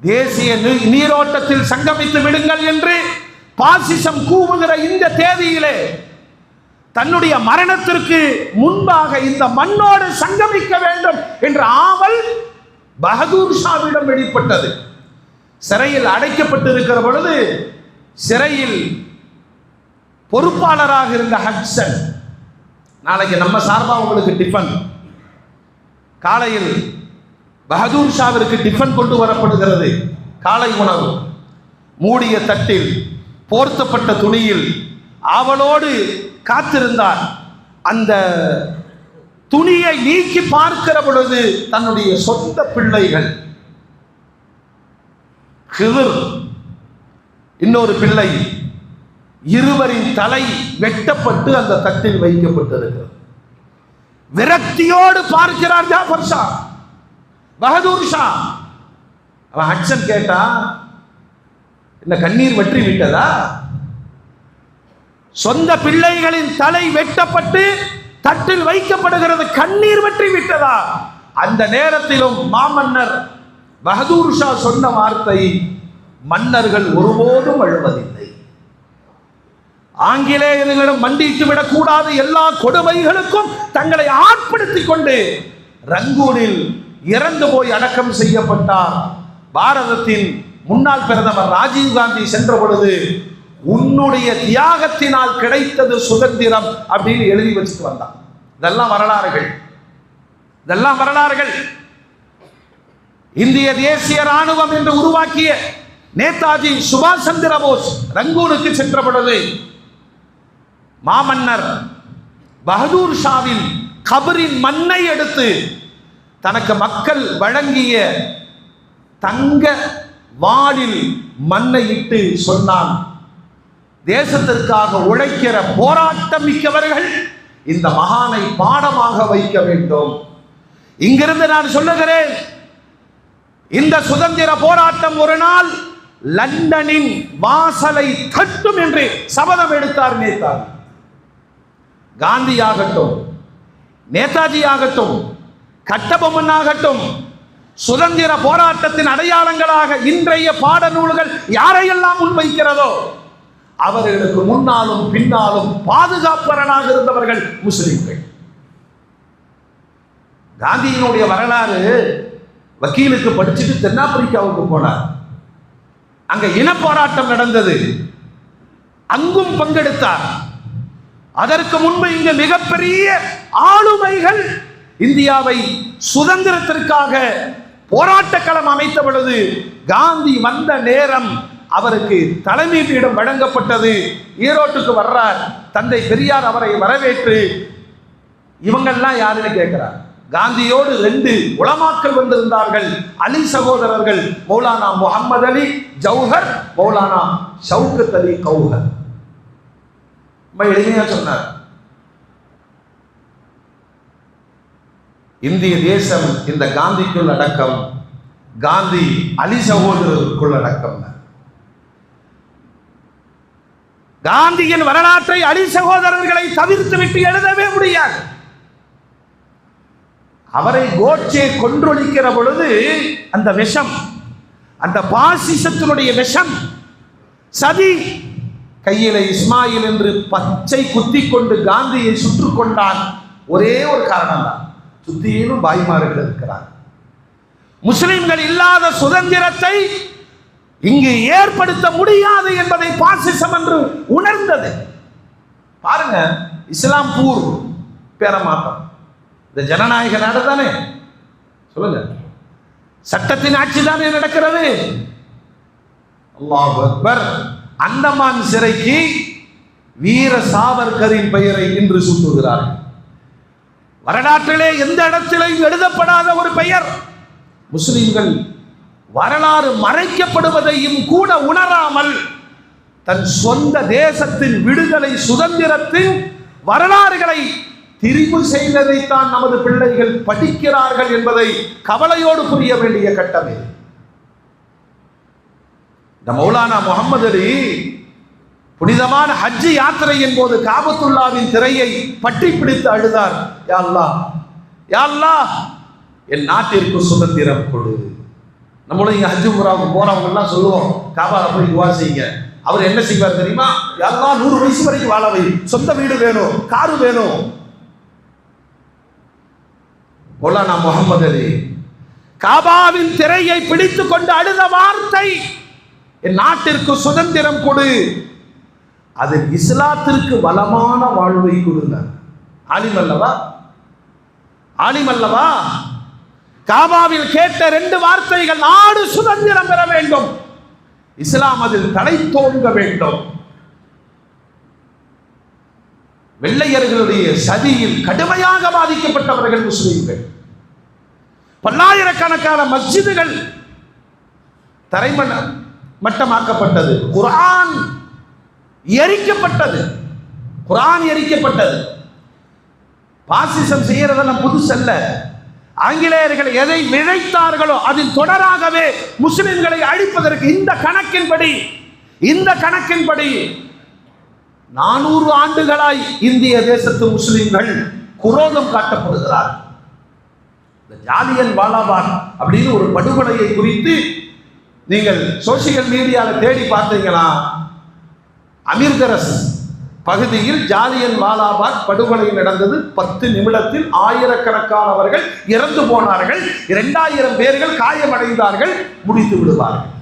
தேசிய நீரோட்டத்தில் சங்கமித்து விடுங்கள் என்று பாசிசம் கூவுகிற இந்த தேதியிலே தன்னுடைய மரணத்திற்கு முன்பாக இந்த மண்ணோடு சங்கமிக்க வேண்டும் என்ற ஆவல் பகதூர் ஷாவிடம் வெளிப்பட்டது. சிறையில் அடைக்கப்பட்டிருக்கிற பொழுது சிறையில் பொறுப்பாளராக இருந்த ஹட்சன், நாளைக்கு நம்ம சார்பா உங்களுக்கு டிஃபன், காலையில் பகதூர் ஷாவிற்கு டிஃபன் கொண்டு வரப்படுகிறது. காலை உணவு மூடிய தட்டில் போர்த்தப்பட்ட துணியில் அவளோடு காத்திருந்தார். அந்த துணியை நீக்கி பார்க்கிற பொழுது தன்னுடைய சொந்த பிள்ளைகள், ஹிதர் இன்னொரு பிள்ளை, இருவரின் தலை வெட்டப்பட்டு அந்த தட்டில் வைக்கப்பட்டிருக்கிறது. விரக்தியோடு பார்க்கிறார் ஜாஃபர் ஷா, பகதூர் ஷா. அவன் ஹட்சன் கேட்டா, என்ன கண்ணீர் வற்றி விட்டதா? சொந்த பிள்ளைகளின் தலை வெட்டப்பட்டு தட்டில் வைக்கப்படுகிறது, கண்ணீர் வற்றி விட்டதா? அந்த நேரத்திலும் மாமன்னர் பகதூர் ஷா சொன்ன வார்த்தை, மன்னர்கள் ஒருபோதும் அழுவதில்லை, ஆங்கிலேயர்களிடம் மண்டிட்டு விடக்கூடாது, எல்லா கொடுமைகளுக்கும் தங்களை ஆட்படுத்திக் கொண்டு ரங்கூனில் இறந்து போய் அடக்கம் செய்யப்பட்டார். பாரதத்தின் முன்னாள் பிரதமர் ராஜீவ் காந்தி சென்ற பொழுது, உன்னுடைய தியாகத்தினால் கிடைத்தது சுதந்திரம் அப்படின்னு எழுதி வச்சுட்டு வந்தான். இதெல்லாம் வரலாறுகள். இந்திய தேசிய ராணுவம் என்று உருவாக்கிய நேதாஜி சுபாஷ் சந்திர போஸ் ரங்கூனுக்கு சென்ற பொழுது மாமன்னர் பகதூர் ஷாவின் கபரின் மண்ணை எடுத்து தனக்கு மக்கள் வழங்கிய தங்க வாளில் மண்ணை இட்டு சொன்னான், தேசத்திற்காக உழைக்கிற போராட்டம் மிக்கவர்கள் இந்த மகானை பாடமாக வைக்க வேண்டும். இங்கிருந்து நான் சொல்லுகிறேன், இந்த சுதந்திர போராட்டம் ஒரு நாள் லண்டனின் வாசலை தட்டும் என்று சபதம் எடுத்தார் நேதாஜி. காந்தி ஆகட்டும், நேதாஜி ஆகட்டும், கட்டபொம்மன் ஆகட்டும், சுதந்திர போராட்டத்தின் அடையாளங்களாக இன்றைய பாடநூல்கள் யாரையெல்லாம் முன்வைக்கிறதோ அவர்களுக்கு முன்னாலும் பின்னாலும் பாதுகாப்பவராக இருந்தவர்கள் முஸ்லிம்கள். காந்தியினுடைய வரலாறு, வக்கீலுக்கு படிச்சுட்டு தென்னாப்பிரிக்காவுக்கு போனார். அங்க இன போராட்டம் நடந்தது, அங்கும் பங்கெடுத்தார். அதற்கு முன்பு இங்கு மிகப்பெரிய ஆளுமைகள் இந்தியாவை சுதந்திரத்திற்காக போராட்ட களம் அமைத்த பொழுது காந்தி வந்த நேரம் அவருக்கு தலைமை பீடம் வழங்கப்பட்டது. ஈரோட்டுக்கு வர்றார், தந்தை பெரியார் அவரை வரவேற்று இவங்கெல்லாம் யாருன்னு கேட்கிறார். காந்தியோடு 2 உலமாக்கள் வந்திருந்தார்கள், அலி சகோதரர்கள், மௌலானா முஹம்மது அலி ஜௌஹர், மௌலானா ஷவுகத் அலி கௌஹர். ரொம்ப எளிமையா சொன்னார், இந்திய தேசம் இந்த காந்திக்குள் அடக்கம், காந்தி அலி சகோதரருக்குள் அடக்கம். காந்தியின் வரலாற்றை அலி சகோதரர்களை தவிர்த்து விட்டு எழுதவே முடியாது. அவரை கோட்சே கொன்றொழிக்கிற பொழுது அந்த விஷம், அந்த பாசிசத்தினுடைய விஷம், சதி, கையில இஸ்மாயில் என்று பச்சை குத்தி கொண்டு காந்தியை சுற்று கொண்டான். ஒரே ஒரு காரணம் தான், சுத்தியிலும் பாய்மார்கள் இருக்கிறார். முஸ்லிம்கள் இல்லாத சுதந்திரத்தை இங்கு ஏற்படுத்த முடியாது என்பதை பாசிசம் என்று உணர்ந்தது. பாருங்க, இஸ்லாம்பூர் பேரமாற்றம், இந்த ஜனநாயக நாடு தானே, சொல்லுங்க, சட்டத்தின் ஆட்சி தானே நடக்கிறது. அல்லாஹ் அக்பர். அந்தமான் சிறைக்கு வீர சாவர்கரின் பெயரை இன்று சூட்டுகிறார்கள். வரலாற்றிலே எந்த இடத்திலும் எழுதப்படாத ஒரு பெயர். முஸ்லிம்கள் வரலாறு மறைக்கப்படுவதையும் கூட உணராமல் தன் சொந்த தேசத்தின் விடுதலை சுதந்திரத்தின் வரலாறுகளை திரிவு செய்ததைத்தான் நமது பிள்ளைகள் படிக்கிறார்கள் என்பதை கவலையோடு புரிய வேண்டிய கட்டம் இது. இந்த மௌலானா முஹம்மது அலி புனிதமான ஹஜ் யாத்திரையின் போது காபத்துல்லாவின் திரையை பற்றி பிடித்து அழுதார், யா அல்லாஹ், யா அல்லாஹ், என் நாட்டிற்கு சுதந்திரம் கொடு. நம்மளும் இங்க ஹஜ் உம்ராவுக்கு போறவங்க எல்லாம் சொல்லுவோம், காபால போய் துவா செய்யுங்க. அவர் என்ன செய்வார் தெரியுமா? யா அல்லாஹ் 100 வயசு வரைக்கும் வாழ வை, சொந்த வீடு வேணும், காரு வேணும். மௌலானா முஹம்மது அலி காபாவின் திரையை பிடித்து கொண்டு அழுத வார்த்தை, என் நாட்டிற்கு சுதந்திரம் கொடு. அது இஸ்லாத்திற்கு வளமான வாழ்வை கொடுங்க. ஆலிம் அல்லவா, ஆலிம் அல்லவா. காபாவில் கேட்ட 2 வார்த்தைகள், நாடு சுதந்திரம் பெற வேண்டும், இஸ்லாம் அதில் தலை தோங்க வேண்டும். வெள்ளையர்களுடைய சதியில் கடுமையாக பாதிக்கப்பட்டவர்கள் முஸ்லிம்கள். பல்லாயிரக்கணக்கான மஸ்ஜிதுகள் தரைமட்டமாக்கப்பட்டது, குர்ஆன் எரிக்கப்பட்டது, குர்ஆன் எரிக்கப்பட்டது. பாசிசம் செய்யறதெல்லாம் புதுசல்ல. ஆங்கிலேயர்கள் எதை விழைத்தார்களோ அதில் தொடராகவே முஸ்லிம்களை அழிப்பதற்கு இந்த கணக்கின்படி 400 ஆண்டுகளாய் இந்திய தேசத்து முஸ்லிம்கள் குரோதம் காட்டப்படுகிறார். ஜாலியன் வாலாபாக் அப்படின்னு ஒரு படுகொலையை குறித்து நீங்கள் சோசியல் மீடியாவில் தேடி பார்த்தீங்களா? அமிர்தரஸ் பகுதியில் ஜாலியன் வாலாபாக் படுகொலை நடந்தது. 10 நிமிடத்தில் ஆயிரக்கணக்கானவர்கள் இறந்து போனார்கள், 2000 பேர்கள் காயமடைந்தார்கள், முடித்து விடுவார்கள்.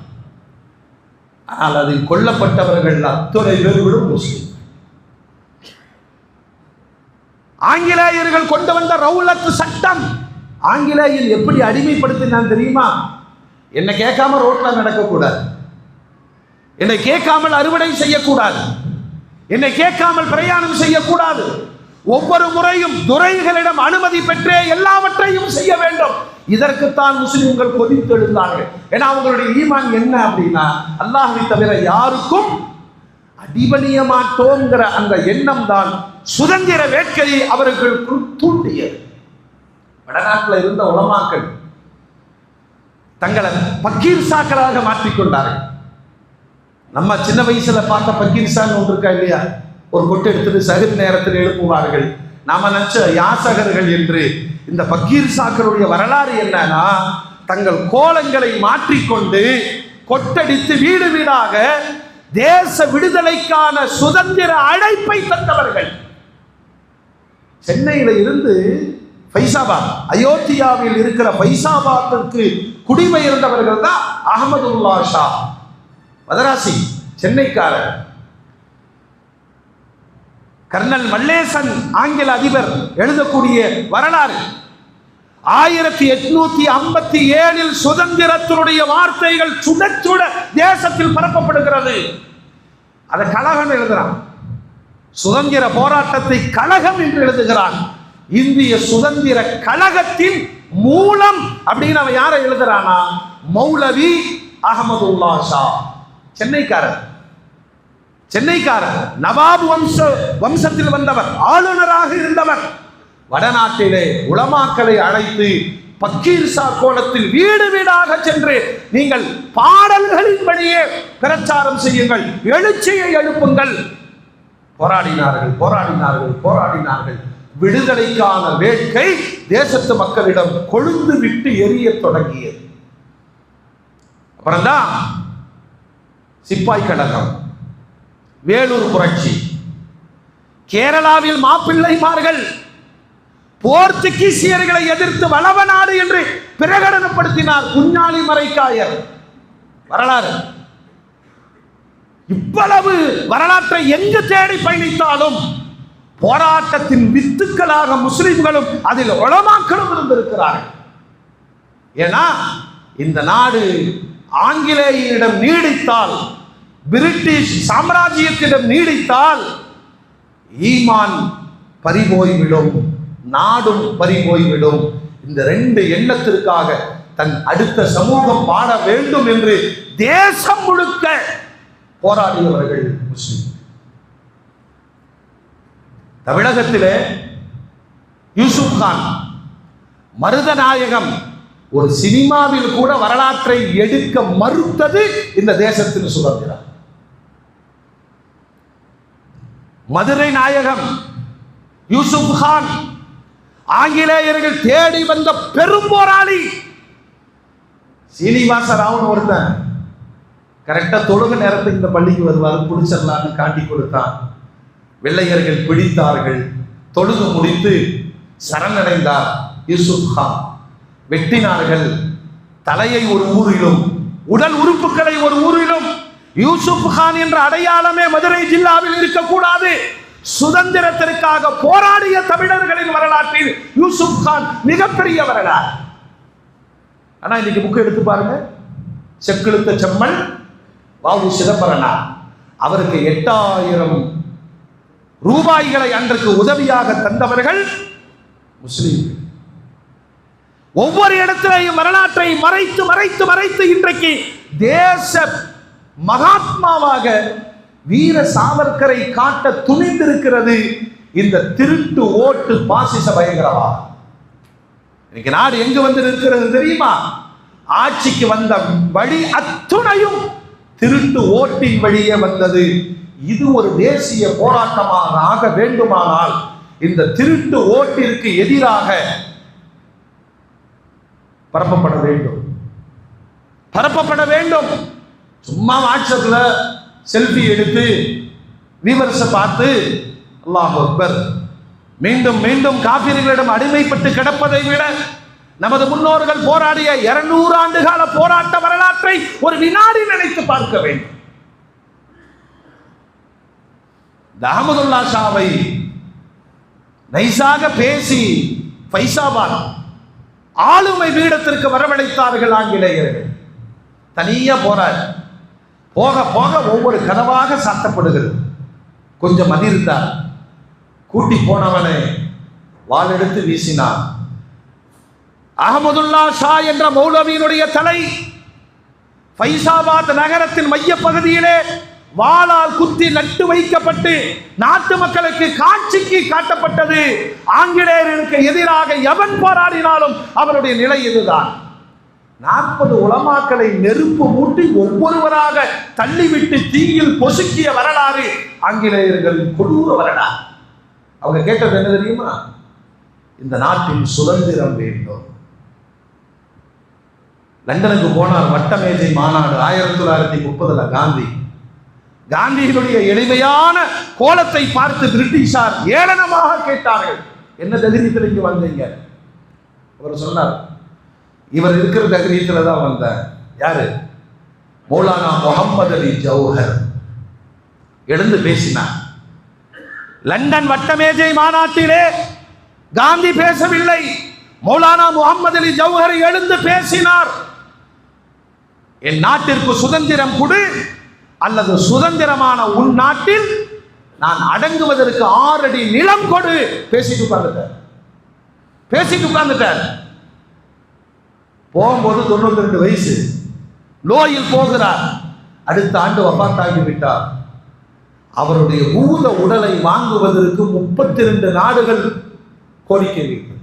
ஆனால் அதில் கொல்லப்பட்டவர்கள் அத்தனை பேர்களும் முஸ்லிம். ஆங்கிலேயர்கள் கொண்டு வந்த ரவுலத் சட்டம், ஆங்கிலேயர் எப்படி அடிமைப்படுத்தினான் தெரியுமா? என்னை கேட்காம ரோட்ல நடக்கக்கூடாது, என்னை கேட்காமல் அறுவடை செய்யக்கூடாது, என்னை கேட்காமல் பிரயாணம் செய்யக்கூடாது, ஒவ்வொரு முறையும் துரைகளிடம் அனுமதி பெற்றே எல்லாவற்றையும் செய்ய வேண்டும். இதற்குத்தான் முஸ்லிம்கள் கொதித்தெழுந்தார்கள். ஏன்னா அவங்களுடைய ஈமான் என்ன அப்படின்னா, அல்லாஹ்வை தவிர யாருக்கும் அடிபணிய மாட்டோங்கிற அந்த எண்ணம் தான் சுதந்திர வேட்கையை அவர்களுக்கு தூண்டியது. வடநாட்டில் இருந்த உலமாக்கள் தங்களை பக்கீர் சாக்களாக மாற்றிக்கொண்டார்கள். நம்ம சின்ன வயசுல பார்த்த பக்கீர் சான்னு ஒன்று இருக்கா இல்லையா? ஒரு கொட்டை எடுத்துட்டு சகர் நேரத்தில் எழுப்புவார்கள். நாம நினைச்ச யாசகர்கள் என்று. இந்த பக்கீர் சாக்கருடைய வரலாறு என்னன்னா, தங்கள் கோலங்களை மாற்றிக்கொண்டு கொட்டடித்து வீடு வீடாக தேச விடுதலைக்கான சுதந்திர அழைப்பை தந்தவர்கள். சென்னையில இருந்து ஃபைசாபாத், அயோத்தியாவில் இருக்கிற ஃபைசாபாத்திற்கு குடிபெயர்ந்தவர்கள் தான் அஹமதுல்லா ஷா மதராசி, சென்னைக்காரர். கர்னல் மல்லேசன் ஆங்கில அதிபர் எழுதக்கூடிய வரலாறு. 1857 சுதந்திரத்தினுடைய வார்த்தைகள் சுட சுட தேசத்தில் பரப்பப்படுகிறது. அதை கழகம் எழுதுறான். சுதந்திர போராட்டத்தை கழகம் என்று எழுதுகிறான். இந்திய சுதந்திர கழகத்தின் மூலம் அப்படின்னு அவன் யாரை எழுதுறானா, மௌலவி அகமதுல்லா ஷா, சென்னைக்காரர், நவாப் வம்சத்தில் வந்தவர், ஆளுநராக இருந்தவர். வடநாட்டிலே உலமாக்களை அழைத்து பக்கீர்சார் கோலத்தில் வீடு வீடாக சென்று நீங்கள் பாடல்களின் வழியே பிரச்சாரம் செய்யுங்கள், எழுச்சியை எழுப்புங்கள். போராடினார்கள். விடுதலைக்கான வேட்கை தேசத்து மக்களிடம் கொழுந்து விட்டு எரிய தொடங்கியது. அப்புறம்தான் சிப்பாய் கழகம், வேலூர் புரட்சி, கேரளாவில் மாப்பிள்ளைமார்கள் போர்த்துகீசியர்களை எதிர்த்து வளவநாடு என்று பிரகடனப்படுத்தினார் குஞ்ஞாலி மரைக்காயர். வரலாறு. இவ்வளவு வரலாற்றை எங்கு தேடி பயணித்தாலும் போராட்டத்தின் வித்துக்களாக முஸ்லிம்களும் அதில் உலமாக்களும் இருந்திருக்கிறார்கள். ஏன்னா இந்த நாடு ஆங்கிலேயரிடம் நீடித்தால், பிரிட்டிஷ் சாம்ராஜ்யத்திடம் நீடித்தால் ஈமான் பறிபோய்விடும், நாடும் பறிபோய்விடும். இந்த ரெண்டு எண்ணத்திற்காக தன் அடுத்த சமூகம் வாழ வேண்டும் என்று தேசம் முழுக்க போராடியவர்கள் முஸ்லிம். தமிழகத்திலே யூசுப் கான், மருதநாயகம் ஒரு சினிமாவில் கூட வரலாற்றை எடுக்க மறுத்தது இந்த தேசத்தின் சுதந்திரம். மதுரை நாயகம் யூசுப் கான் ஆங்கிலேயர்கள் தேடி வந்த பெரும் போராளி. சீனிவாச ராவன் ஒருத்தன் கரெக்டா தொழுக நேரத்துக்கு இந்த பள்ளிக்கு வருவார், பிடிச்சிடலான்னு காட்டி கொடுத்தான். வெள்ளையர்கள் பிடித்தார்கள். தொழுது முடித்து சரணடைந்தார் யூசுப் கான். வெட்டினார்கள். தலையை ஒரு ஊரிலும் உடல் உறுப்புகளை ஒரு ஊரிலும். யூசுப் கான் என்ற அடையாளமே மதுரை ஜில்லாவில் இருக்கக்கூடாது. சுதந்திரத்திற்காக போராடிய தமிழர்களின் வரலாற்றில் யூசுப் கான் மிகப்பெரிய வரலாறு. ஆனா இன்னைக்கு புக் எடுத்து பாருங்க, செக்கெழுத்த செம்மல் வாவு சிதம்பரனார், அவருக்கு 8000 ரூபாய்களை அன்றைக்கு உதவியாக தந்தவர்கள் முஸ்லிம்கள். ஒவ்வொரு இடத்திலையும் வரலாற்றை மறைத்து மறைத்து மறைத்து இன்றைக்கு தேச மகாத்மாவாக வீர சாவர்கரை காட்ட துணிந்திருக்கிறது இந்த திருட்டு ஓட்டு பாசிச பயங்கரவாதம். இன்னைக்கு நாடு எங்கு வந்து நிற்கிறது தெரியுமா? ஆட்சிக்கு வந்த வழி அத்துணையும் திருட்டு ஓட்டின் வழியே வந்தது. இது ஒரு தேசிய போராட்டமாக ஆக வேண்டுமானால் இந்த திருட்டு ஓட்டிற்கு எதிராக பரப்பப்பட வேண்டும். சும்மா வாட்ஸ்அப்ல செல்ஃபி எடுத்து வியூவர்ஸை பார்த்து அல்லாஹ் அக்பர் மீண்டும் மீண்டும் காபிர்களிடம் அடிமைப்பட்டு கிடப்பதை விட நமது முன்னோர்கள் போராடிய 200 ஆண்டு கால போராட்ட வரலாற்றை ஒரு வினாடி நினைத்து பார்க்க வேண்டும். அஹமதுல்லா ஷாவை நைசாக பேசி ஃபைசாபாத் ஆளுமை பீடத்திற்கு வரவழைத்தார்கள் ஆங்கிலேயர்கள். தனியா போறார். போக போக ஒவ்வொரு கதவாக சாத்தப்படுகிறது. கொஞ்சம் அதிர்ந்தார். கூட்டி போனவனை வாள் எடுத்து வீசினார். அஹமதுல்லா ஷா என்ற மௌலவியினுடைய தலை ஃபைசாபாத் நகரத்தின் மைய பகுதியிலே வாளால் குத்தி நட்டு வைக்கப்பட்டு நாட்டு மக்களுக்கு காட்சிக்கு காட்டப்பட்டது. ஆங்கிலேயர்களுக்கு எதிராக எவன் போராடினாலும் அவருடைய நிலை இதுதான். 40 உலமாக்களை நெருப்பு மூட்டி ஒவ்வொருவராக தள்ளிவிட்டு தீயில் பொசுக்கிய வரலாறு ஆங்கிலேயர்களின் கொடூர வரலாறு. அவங்க கேட்டது என்ன தெரியுமா? இந்த நாட்டின் சுதந்திரம் வேண்டும். லண்டனுக்கு போனார். வட்டமேஜை மாநாடு 1930 காந்தியினுடைய எளிமையான கோலத்தை பார்த்து பிரிட்டிஷார் ஏளனமாக கேட்டார்கள், என்ன தைரியத்தில் இங்கு வந்தீங்க? அவர் சொன்னார், இவர் இருக்கிற தைரியத்தில் தான் வந்தார். யாரு? மௌலானா முகமது அலி ஜௌஹர். எழுந்து பேசினார். லண்டன் வட்டமேஜை மாநாட்டிலே காந்தி பேசவில்லை. மௌலானா முகமது அலி ஜௌஹர் எழுந்து பேசினார். என் நாட்டிற்கு சுதந்திரம் கொடு, அல்லது சுதந்திரமான உன் நாட்டில் நான் அடங்குவதற்கு 6 அடி நிலம் கொடு. பேசிட்டு உட்கார்ந்துட்டார். பேசிட்டு உட்கார்ந்துட்டார். போகும்போது 92 வயசு, நோயில் போகிறார். அடுத்த ஆண்டு வஃபாத்தாகி விட்டார். அவருடைய பூத உடலை வாங்குவதற்கு 32 நாடுகள் கோரிக்கை வைத்தது.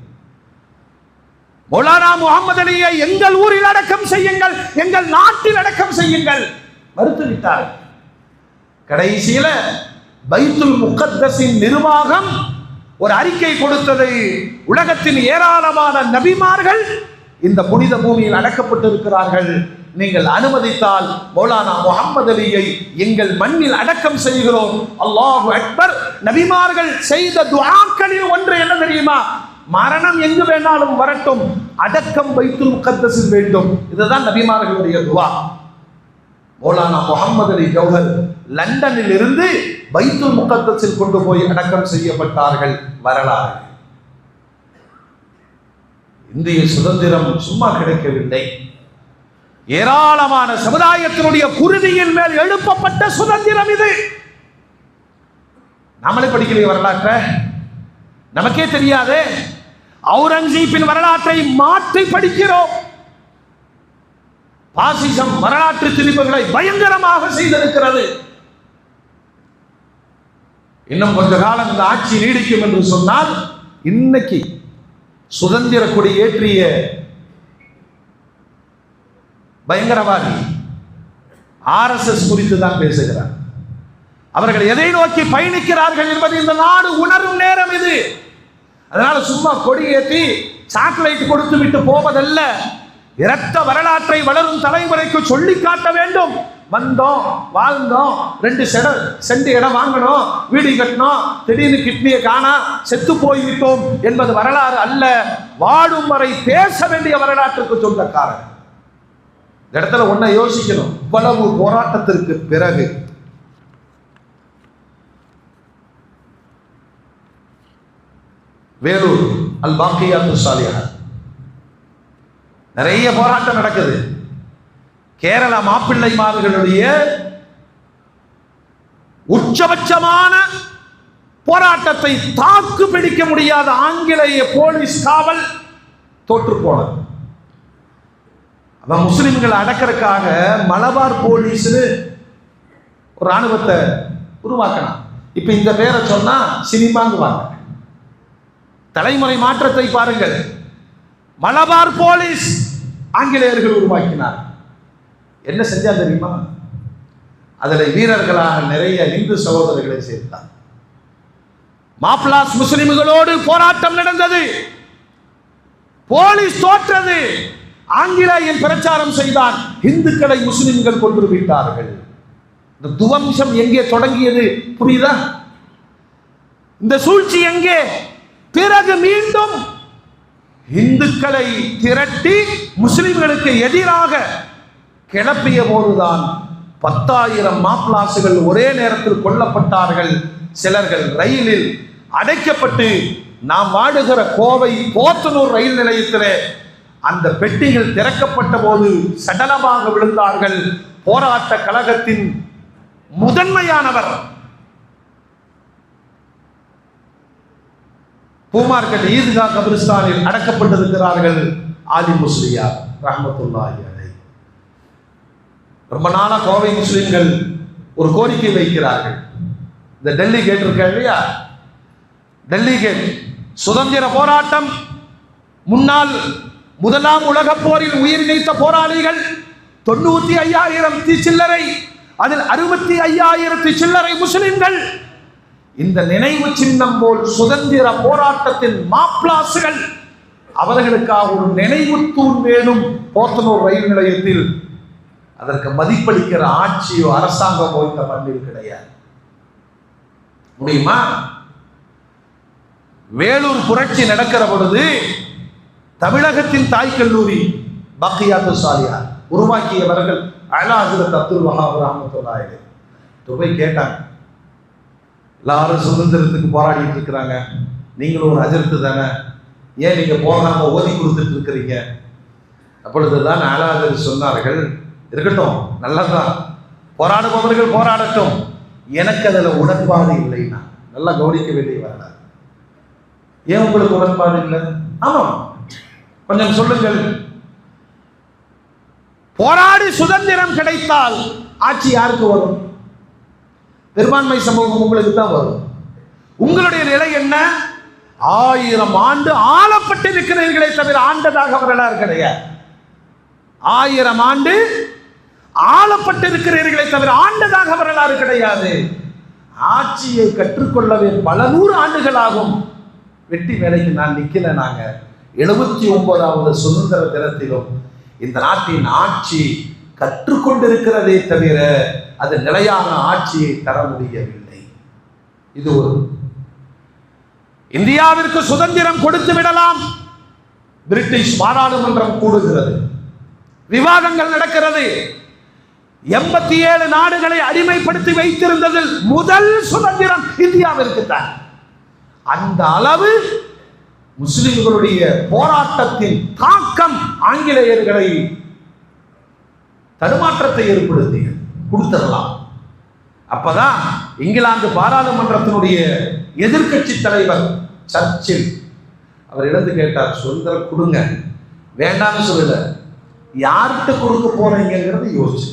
மௌலானா முஹம்மது அலியை எங்கள் ஊரில் அடக்கம் செய்யுங்கள், எங்கள் நாட்டில் அடக்கம் செய்யுங்கள் மறுத்து விட்டார். கடைசியில பைத்துல் முகத்தஸின் நிர்வாகம் ஒரு அறிக்கை கொடுத்ததை, உலகத்தின் ஏராளமான நபிமார்கள் இந்த புனித பூமியில் அடக்கப்பட்டிருக்கிறார்கள், நீங்கள் அனுமதித்தால் மௌலானா முஹம்மது அலியை எங்கள் மண்ணில் அடக்கம் செய்கிறோம். அல்லாஹு அக்பர். நபிமார்கள் செய்த துஆக்களில் ஒன்று என்ன தெரியுமா? மரணம் எங்கு வேணாலும் வரட்டும், அடக்கம் பைத்துல் முகத்தஸில் வேண்டும். இதுதான் நபிமார்களுடைய துஆ. மௌலானா முஹம்மது அலி ஜௌஹர் லண்டனில் இருந்து பைத்துல் முகத்தஸில் கொண்டு போய் அடக்கம் செய்யப்பட்டார்கள். வரலாறு. இந்திய சுதந்திரம் சும்மா கிடைக்கவில்லை. ஏராளமான சமுதாயத்தினுடைய குருதியின் மேல் எழுப்பப்பட்ட சுதந்திரம் இது. நாமளே படிக்கலையே வரலாற்றை, நமக்கே தெரியாதே. அவுரங்கசீப்பின் வரலாற்றை மாற்றி படிக்கிறோம். பாசிசம் வரலாற்று திணிப்புகளை பயங்கரமாக செய்திருக்கிறது. இன்னும் கொஞ்ச காலம் இந்த ஆட்சி நீடிக்கும் என்று சொன்னால், இன்னைக்கு சுதந்திர கொடி ஏற்றிய பயங்கரவாதி RSS குறித்து தான் பேசுகிறார். அவர்கள் எதை நோக்கி பயணிக்கிறார்கள் என்பது இந்த நாடு உணரும் நேரம் இது. அதனால சும்மா கொடி ஏற்றி சாக்லேட் கொடுத்து விட்டு போவதல்ல, இரத்த வரலாற்றை வளரும் தலைமுறைக்கு சொல்லி காட்ட வேண்டும். வந்தோம், வாழ்ந்தோம், 2 சென்ட் இடம் வாங்கணும், வீடு கட்டணும், திடீர்னு கிட்னியை காணா செத்து போய்விட்டோம் என்பது வரலாறு அல்ல. வாழும் வரை பேச வேண்டிய வரலாற்றுக்கு சொந்தக்காரர். இந்த இடத்துல ஒன்றை யோசிக்கணும். இவ்வளவு போராட்டத்திற்கு பிறகு வேலூர் அல் பாக்கியாத்து சாலிஹா நிறைய போராட்டம் நடக்குது. கேரள மாப்பிள்ளைமார்களுடைய உச்சபட்சமான போராட்டத்தை தாக்கு பிடிக்க முடியாத ஆங்கிலேய போலீஸ் காவல் தோற்று போனது. அவன் முஸ்லிம்களை அடக்கிறதுக்காக மலபார் போலீஸ்னு ஒரு ராணுவத்தை உருவாக்கினான். இப்ப இந்த பேரை சொன்னா சினிமாங்குவாங்க. தலைமுறை மாற்றத்தை பாருங்கள். மலபார் போலீஸ் ஆங்கிலேயர்கள் உருவாக்கினார். என்ன செஞ்சா தெரியுமா? அதுல வீரர்களாக நிறைய இந்து சகோதரர்களை சேர்த்தார். மாப்ளாஸ் முஸ்லிம்களோடு போராட்டம் நடந்தது. போலீஸ் தோற்றது. ஆங்கிலேயன் பிரச்சாரம் செய்தான். இந்துக்களை முஸ்லிம்கள் கொண்டு விட்டார்கள். இந்த துவம்சம் எங்கே தொடங்கியது புரியுதா? இந்த சூழ்ச்சி எங்கே? பிறகு மீண்டும் இந்துக்களை திரட்டி முஸ்லிம்களுக்கு எதிராக கிளப்பிய போதுதான் 10,000 மாப்ளாசுகள் ஒரே நேரத்தில் கொல்லப்பட்டார்கள். சிலர்கள் ரயிலில் அடைக்கப்பட்டு, நாம் வாடுகிற கோவை போத்தனூர் ரயில் நிலையத்திலே அந்த பெட்டிகள் திறக்கப்பட்ட போது சடலமாக விழுந்தார்கள். போராட்ட கழகத்தின் முதன்மையானவர் பூமார்கட் ஈத்கா கபிரிஸ்தானில் அடக்கப்பட்டிருக்கிறார்கள். ஆலி முஸ்லியார் ரஹ்மத்துல்லாஹி அலைஹி. ரொம்ப நாளா கோவை முஸ்லிம்கள் ஒரு கோரிக்கை வைக்கிறார்கள். இந்த டெல்லி கேட் இருக்கு இல்லையா, டெல்லி கேட் சுதந்திர போராட்டம், முன்னாள் முதலாம் உலக போரில் உயிர் நீத்த போராளிகள் 95,000 சில்லறை, அதில் 65,000 சில்லறை முஸ்லிம்கள். இந்த நினைவு சின்னம் போல் சுதந்திர போராட்டத்தின் மாப்ளாசுகள், அவர்களுக்காக ஒரு நினைவு தூண் வேணும் போத்தனூர் ரயில் நிலையத்தில். அதற்கு மதிப்பளிக்கிற ஆட்சியோ அரசாங்கமோ இந்த மண்ணில் கிடையாது. முடியுமா? வேலூர் புரட்சி நடக்கிற பொழுது தமிழகத்தின் தாய் கல்லூரி பாக்கியாத்து சாலிஹா உருவாக்கியவர்கள் அலா ஹஜ்ரத் அப்துல் வஹாப் ரஹ்மத்துல்லாஹி அலைஹி போய் கேட்டாங்க, எல்லாரும் சுதந்திரத்துக்கு போராடிட்டு இருக்கிறாங்க, நீங்களும் ஒரு ஹஜ்ரத்து தானே, ஏன் நீங்க போகாம ஓதி கொடுத்துட்டு இருக்கிறீங்க? அப்பொழுதுதான் அலா ஹஜ்ரத் சொன்னார்கள், இருக்கட்டும், நல்லதான், போராடுபவர்கள் போராடட்டும், எனக்கு அதில் உடன்பாடு இல்லைன்னா. நல்லா கவனிக்க வேண்டிய வரலாறு. ஏன் உங்களுக்கு உடன்பாடு இல்லை? ஆமா, கொஞ்சம் சொல்லுங்கள். போராடி சுதந்திரம் கிடைத்தால் ஆட்சி யாருக்கு வரும்? பெரும்பான்மை சமூகம் உங்களுக்கு தான் வரும். உங்களுடைய நிலை என்ன? 1000 ஆண்டு ஆளப்பட்டிருக்கிறீர்களே தவிர ஆண்டதாக வரலாறு கிடையாது. 1000 ஆண்டு ஆளப்பட்டிருக்கிறீர்களே தவிர ஆண்டதாக வரலாறு கிடையாது. ஆட்சியை கற்றுக்கொள்ளவே பல 100 ஆண்டுகள் ஆகும். வெட்டி வேலைக்கு நான் நிக்கல. நாங்க 79வது சுதந்திர தினத்திலும் இந்த நாட்டின் ஆட்சி கற்றுக்கொண்டிருக்கிறதே தவிர அது நிலையான ஆட்சியை தர முடியவில்லை. இது ஒரு இந்தியாவிற்கு சுதந்திரம் கொடுத்து விடலாம். பிரிட்டிஷ் பாராளுமன்றம் கூடுகிறது, விவாதங்கள் நடக்கிறது. 87 நாடுகளை அடிமைப்படுத்தி வைத்திருந்ததில் முதல் சுதந்திரம் இந்தியாவிற்கு தான். அந்த அளவு முஸ்லிம்களுடைய போராட்டத்தின் தாக்கம் ஆங்கிலேயர்களை தடுமாற்றத்தை ஏற்படுத்தி கொடுத்துடலாம். அப்பதான் இங்கிலாந்து பாராளுமன்றத்தினுடைய எதிர்கட்சி தலைவர் சர்ச்சில் அவர் இழந்து கேட்டார், சுதந்திரம் கொடுங்க. வேண்டாம்னு சொல்லல, யார்கிட்ட கொடுக்க போறீங்கிறது யோசிச்சு.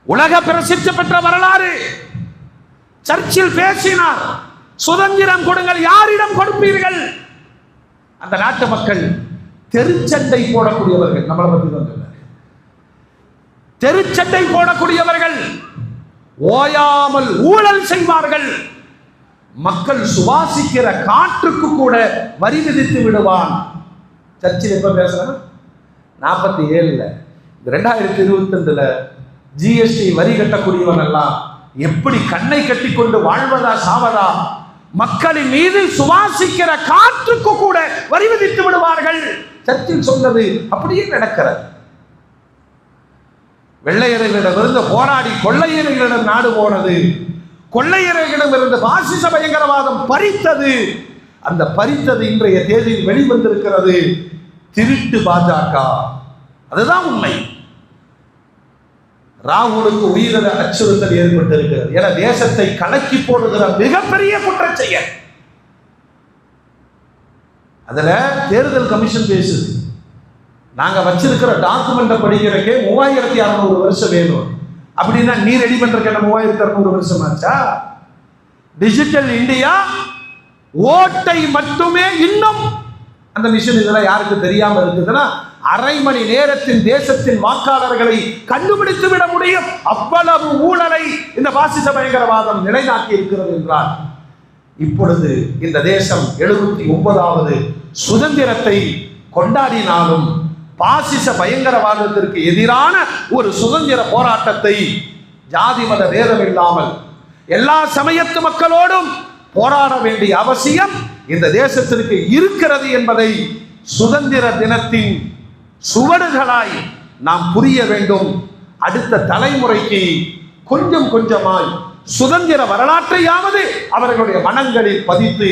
உலக பிரசித்தி பெற்ற வரலாறு. சர்ச்சில் பேசினார், சுதந்திரம் கொடுங்கள். யாரிடம் கொடுப்பீர்கள்? அந்த நாட்டு மக்கள் தெருச்சண்டை போடக்கூடியவர்கள். நம்மளை பத்தி தான் தெருச்சண்டை போடக்கூடியவர்கள், ஓயாமல் ஊழல் செய்வார்கள். மக்கள் சுவாசிக்கிற காற்றுக்கு கூட வரி விதித்து விடுவான். சர்ச்சில் எப்ப பேசுறேன்? 47ல் 2022 ஜிஎஸ்டி வரி கட்டக்கூடியவன் எல்லாம் எப்படி கண்ணை கட்டி கொண்டு வாழ்வதா சாவதா? மக்களின் மீது சுவாசிக்கிற காற்றுக்கு கூட வரி விதித்து விடுவார்கள். சர்ச்சில் சொன்னது அப்படியே நடக்கிறது. வெள்ளையர்களிடமிருந்து போராடி கொள்ளையர்களிடம் நாடு போனது. கொள்ளையர்களிடம் இருந்து பாசிச பயங்கரவாதம் பறித்தது. அந்த பறித்தது இன்றைய தேதியில் வெளிவந்திருக்கிறது. திருட்டு பாஜக. அதுதான் உண்மை. ராகுலுக்கு உயிரிழந்த அச்சுறுத்தல் ஏற்பட்டிருக்கிறது என தேசத்தை கலக்கி போடுகிற மிகப்பெரிய குற்றச்செயல். அதுல தேர்தல் கமிஷன் பேசுது, நாங்க வச்சிருக்கிற டாக்குமெண்ட்டை படிக்கிறக்கே 3600 வருஷம் வேணும். அப்படின்னா நீ ரெடி பண்றதுக்கு என்ன 3600 வருஷம் ஆச்சா? டிஜிட்டல் இந்தியா ஓட்டை மட்டுமே இன்னும் அந்த மிஷின் இதெல்லாம் யாருக்கு தெரியாம இருக்குதுன்னா, அரை மணி நேரத்தின் தேசத்தின் வாக்காளர்களை கண்டுபிடித்து விட முடியும். அவ்வளவு ஊழலை இந்த பாசிச பயங்கரவாதம் நிலைநாட்டி இருக்கிறது என்றால், இப்பொழுது இந்த தேசம் 79வது சுதந்திரத்தை கொண்டாடினாலும் பாசிச பயங்கரவாதத்திற்கு எதிரான ஒரு சுதந்திர போராட்டத்தை ஜாதி மத வேதம் இல்லாமல் எல்லா சமயத்து மக்களோடும் போராட வேண்டிய அவசியம் இந்த தேசத்திற்கு இருக்கிறது என்பதை சுதந்திர தினத்தின் சுவடுகளாய் நாம் புரிய வேண்டும். அடுத்த தலைமுறைக்கு கொஞ்சம் கொஞ்சமாய் சுதந்திர வரலாற்றையாவது அவர்களுடைய மனங்களில் பதித்து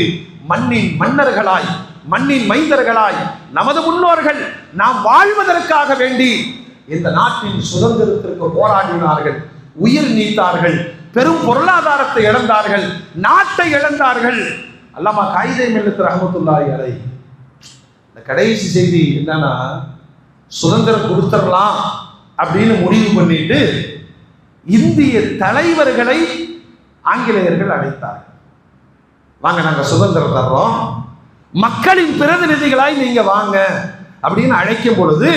மண்ணின் மன்னர்களாய் மண்ணின் மைந்தர்களாய் நமது முன்னோர்கள் நாம் வாழ்வதற்காக வேண்டி இந்த நாட்டின் சுதந்திரத்திற்கு போராடினார்கள், உயிர் நீத்தார்கள், பெரும் பொருளாதாரத்தை இழந்தார்கள், நாட்டை இழந்தார்கள். அல்லாமா காயிதே மில்லத் ரஹ்மத்துல்லாஹி அலைஹி இந்த கடைசி செய்தி என்னன்னா, சுதந்திரம் கொடுத்துடலாம் அப்படின்னு முடிவு பண்ணிட்டு இந்திய தலைவர்களை ஆங்கிலேயர்கள் அழைத்தார்கள். வாங்க, நாங்க சுதந்திரம் தர்றோம், மக்களின் பிரதிநிதிகளாய் நீங்க வாங்க அப்படின்னு அழைக்கும் பொழுது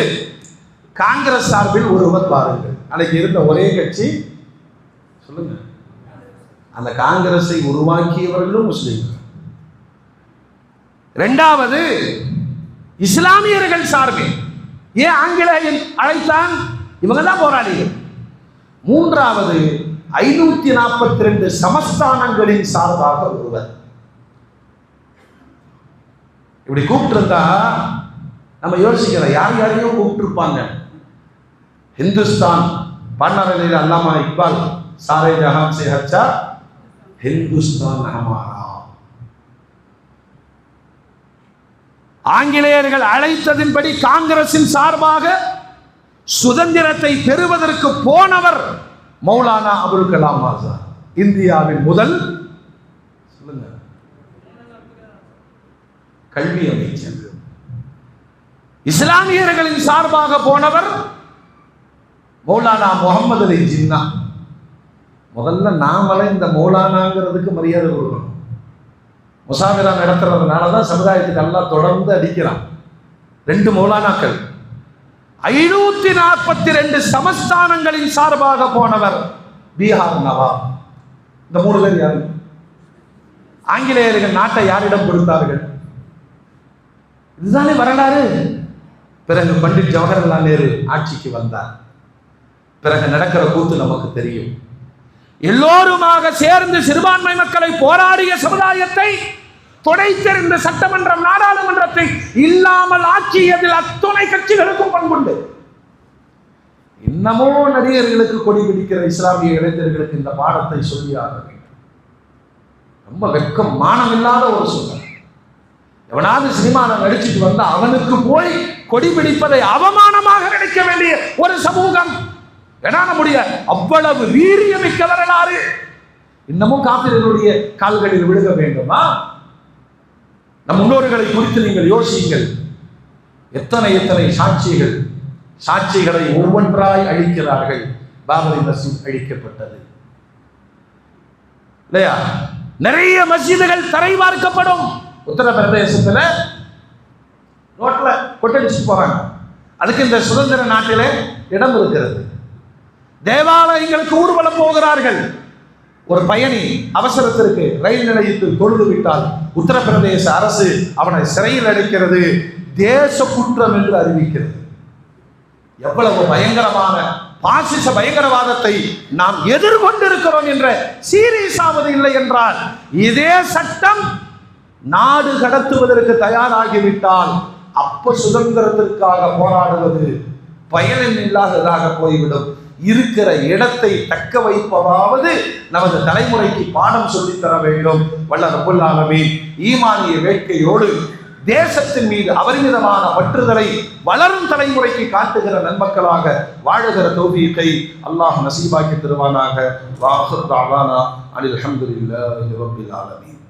காங்கிரஸ் சார்பில் ஒருவர் பாருங்கள். அன்னைக்கு இருந்த ஒரே கட்சி சொல்லுங்க, அந்த காங்கிரஸை உருவாக்கியவர்களும் முஸ்லிம்கள். இரண்டாவது இஸ்லாமியர்கள் சார்பில் ஏன் ஆங்கிலேயன் அழைத்தான்? இவங்க தான் போராளிகள். மூன்றாவது 542 சமஸ்தானங்களின் சார்பாக ஒருவர். இப்படி கூப்பிட்டு நம்ம யோசிக்கிறோம், யார் யாரையும் கூப்பிட்டுருப்பாங்க. हिंदुस्तान पढ़ना रहे अल्लामा इकबाल सारे जहां से अच्छा हिंदुस्तान हमारा. ஆங்கிலேயர்கள் அழைத்ததின்படி காங்கிரசின் சார்பாக சுதந்திரத்தை பெறுவதற்கு போனவர் மௌலானா அபுல் கலாம் ஆசாத். இந்தியாவின் முதல் சொல்லுங்க கல்வி அமைச்சர். இஸ்லாமியர்களின் சார்பாக போனவர் மௌலானா முகமது அலி ஜின்னா. முதல்ல நாமளே இந்த மௌலானாங்கிறதுக்கு மரியாதை கொடுக்கணும். முசாபிரா நடத்துறதுனால தான் சமுதாயத்துக்கு எல்லாம் தொடர்ந்து அடிக்கிறான். 2 மௌலானாக்கள், 542 சமஸ்தானங்களின் சார்பாக போனவர் பீகார் நவாப். இந்த 3 பேர் யாரு? ஆங்கிலேயர்கள் நாட்டை யாரிடம் கொடுத்தார்கள்? இதுதானே வரலாறு. பிறகு பண்டிட் ஜவஹர்லால் நேரு ஆட்சிக்கு வந்தார். பிறகு நடக்கிற கூத்து நமக்கு தெரியும். எல்லோருமாக சேர்ந்து சிறுபான்மை மக்களை போராடிய சமுதாயத்தை தொடைத்தெறிந்த சட்டமன்றம் நாடாளுமன்றத்தை இல்லாமல் ஆக்கியதில் அத்துணை கட்சிகளுக்கும் பங்குண்டு. இன்னமும் நடிகர்களுக்கு கொடி பிடிக்கிற இஸ்லாமிய இளைஞர்களுக்கு இந்த பாடத்தை சொல்லியாக வேண்டும். ரொம்ப வெட்கம், மானம் இல்லாத ஒரு சூழ்நிலை. எவனாவது சினிமாவில் நடிச்சுட்டு வந்தா அவனுக்கு போய் கொடி பிடிப்பதை அவமானமாக நினைக்க வேண்டிய ஒரு சமூகம். என்னால முடிய அவ்வளவு வீரியமிக்க வரலாறு இன்னமும் காபிர்களுடைய கால்களில் விழுக வேண்டுமா? நம் முன்னோர்களை குறித்து நீங்கள் யோசியுங்கள். எத்தனை எத்தனை சாட்சிகளை ஒவ்வொன்றாய் அழிக்கிறார்கள். பாபரி மஸ்ஜித் அழிக்கப்பட்டது இல்லையா? நிறைய மஸ்ஜிதுகள் தரை பார்க்கப்படும். உத்தரப்பிரதேசத்துல ரோட்ல கொட்டடிச்சுட்டு போறாங்க. அதுக்கு இந்த சுதந்திர நாட்டிலே இடம் இருக்கிறது. தேவாலயங்களுக்கு ஊர்வலம் போகிறார்கள். ஒரு பயணி அவசரத்திற்கு ரயில் நிலையத்தில் தொழுது விட்டால் உத்தரப்பிரதேச அரசு அவனை சிறையில் அடைக்கிறது, தேச குற்றம் என்று அறிவிக்கிறது. எவ்வளவு பயங்கரமான பாசிச பயங்கரவாதத்தை நாம் எதிர்கொண்டிருக்கிறோம் என்ற சீரியஸாவது இல்லை என்றால், இதே சட்டம் நாடு கடத்துவதற்கு தயாராகிவிட்டால் அப்ப சுதந்திரத்திற்காக போராடுவது பயனில் இல்லாததாக போய்விடும். இருக்கிற இடத்தை தக்க வைப்பதாவது நமது தலைமுறைக்கு பாடம் சொல்லித்தர வேண்டும். வல்ல ரப்புல் ஆலமீன் ஈமானிய வேட்கையோடு தேசத்தின் மீது அபரிமிதமான பற்றுதலை வளரும் தலைமுறைக்கு காட்டுகிற நன்மக்களாக வாழுகிற தௌஃபீகை அல்லாஹ் நசீபாக்கி தருவானாக. வாஹிர் தஅவானா அனில் ஹம்துலில்லாஹி ரப்பில் ஆலமீன்.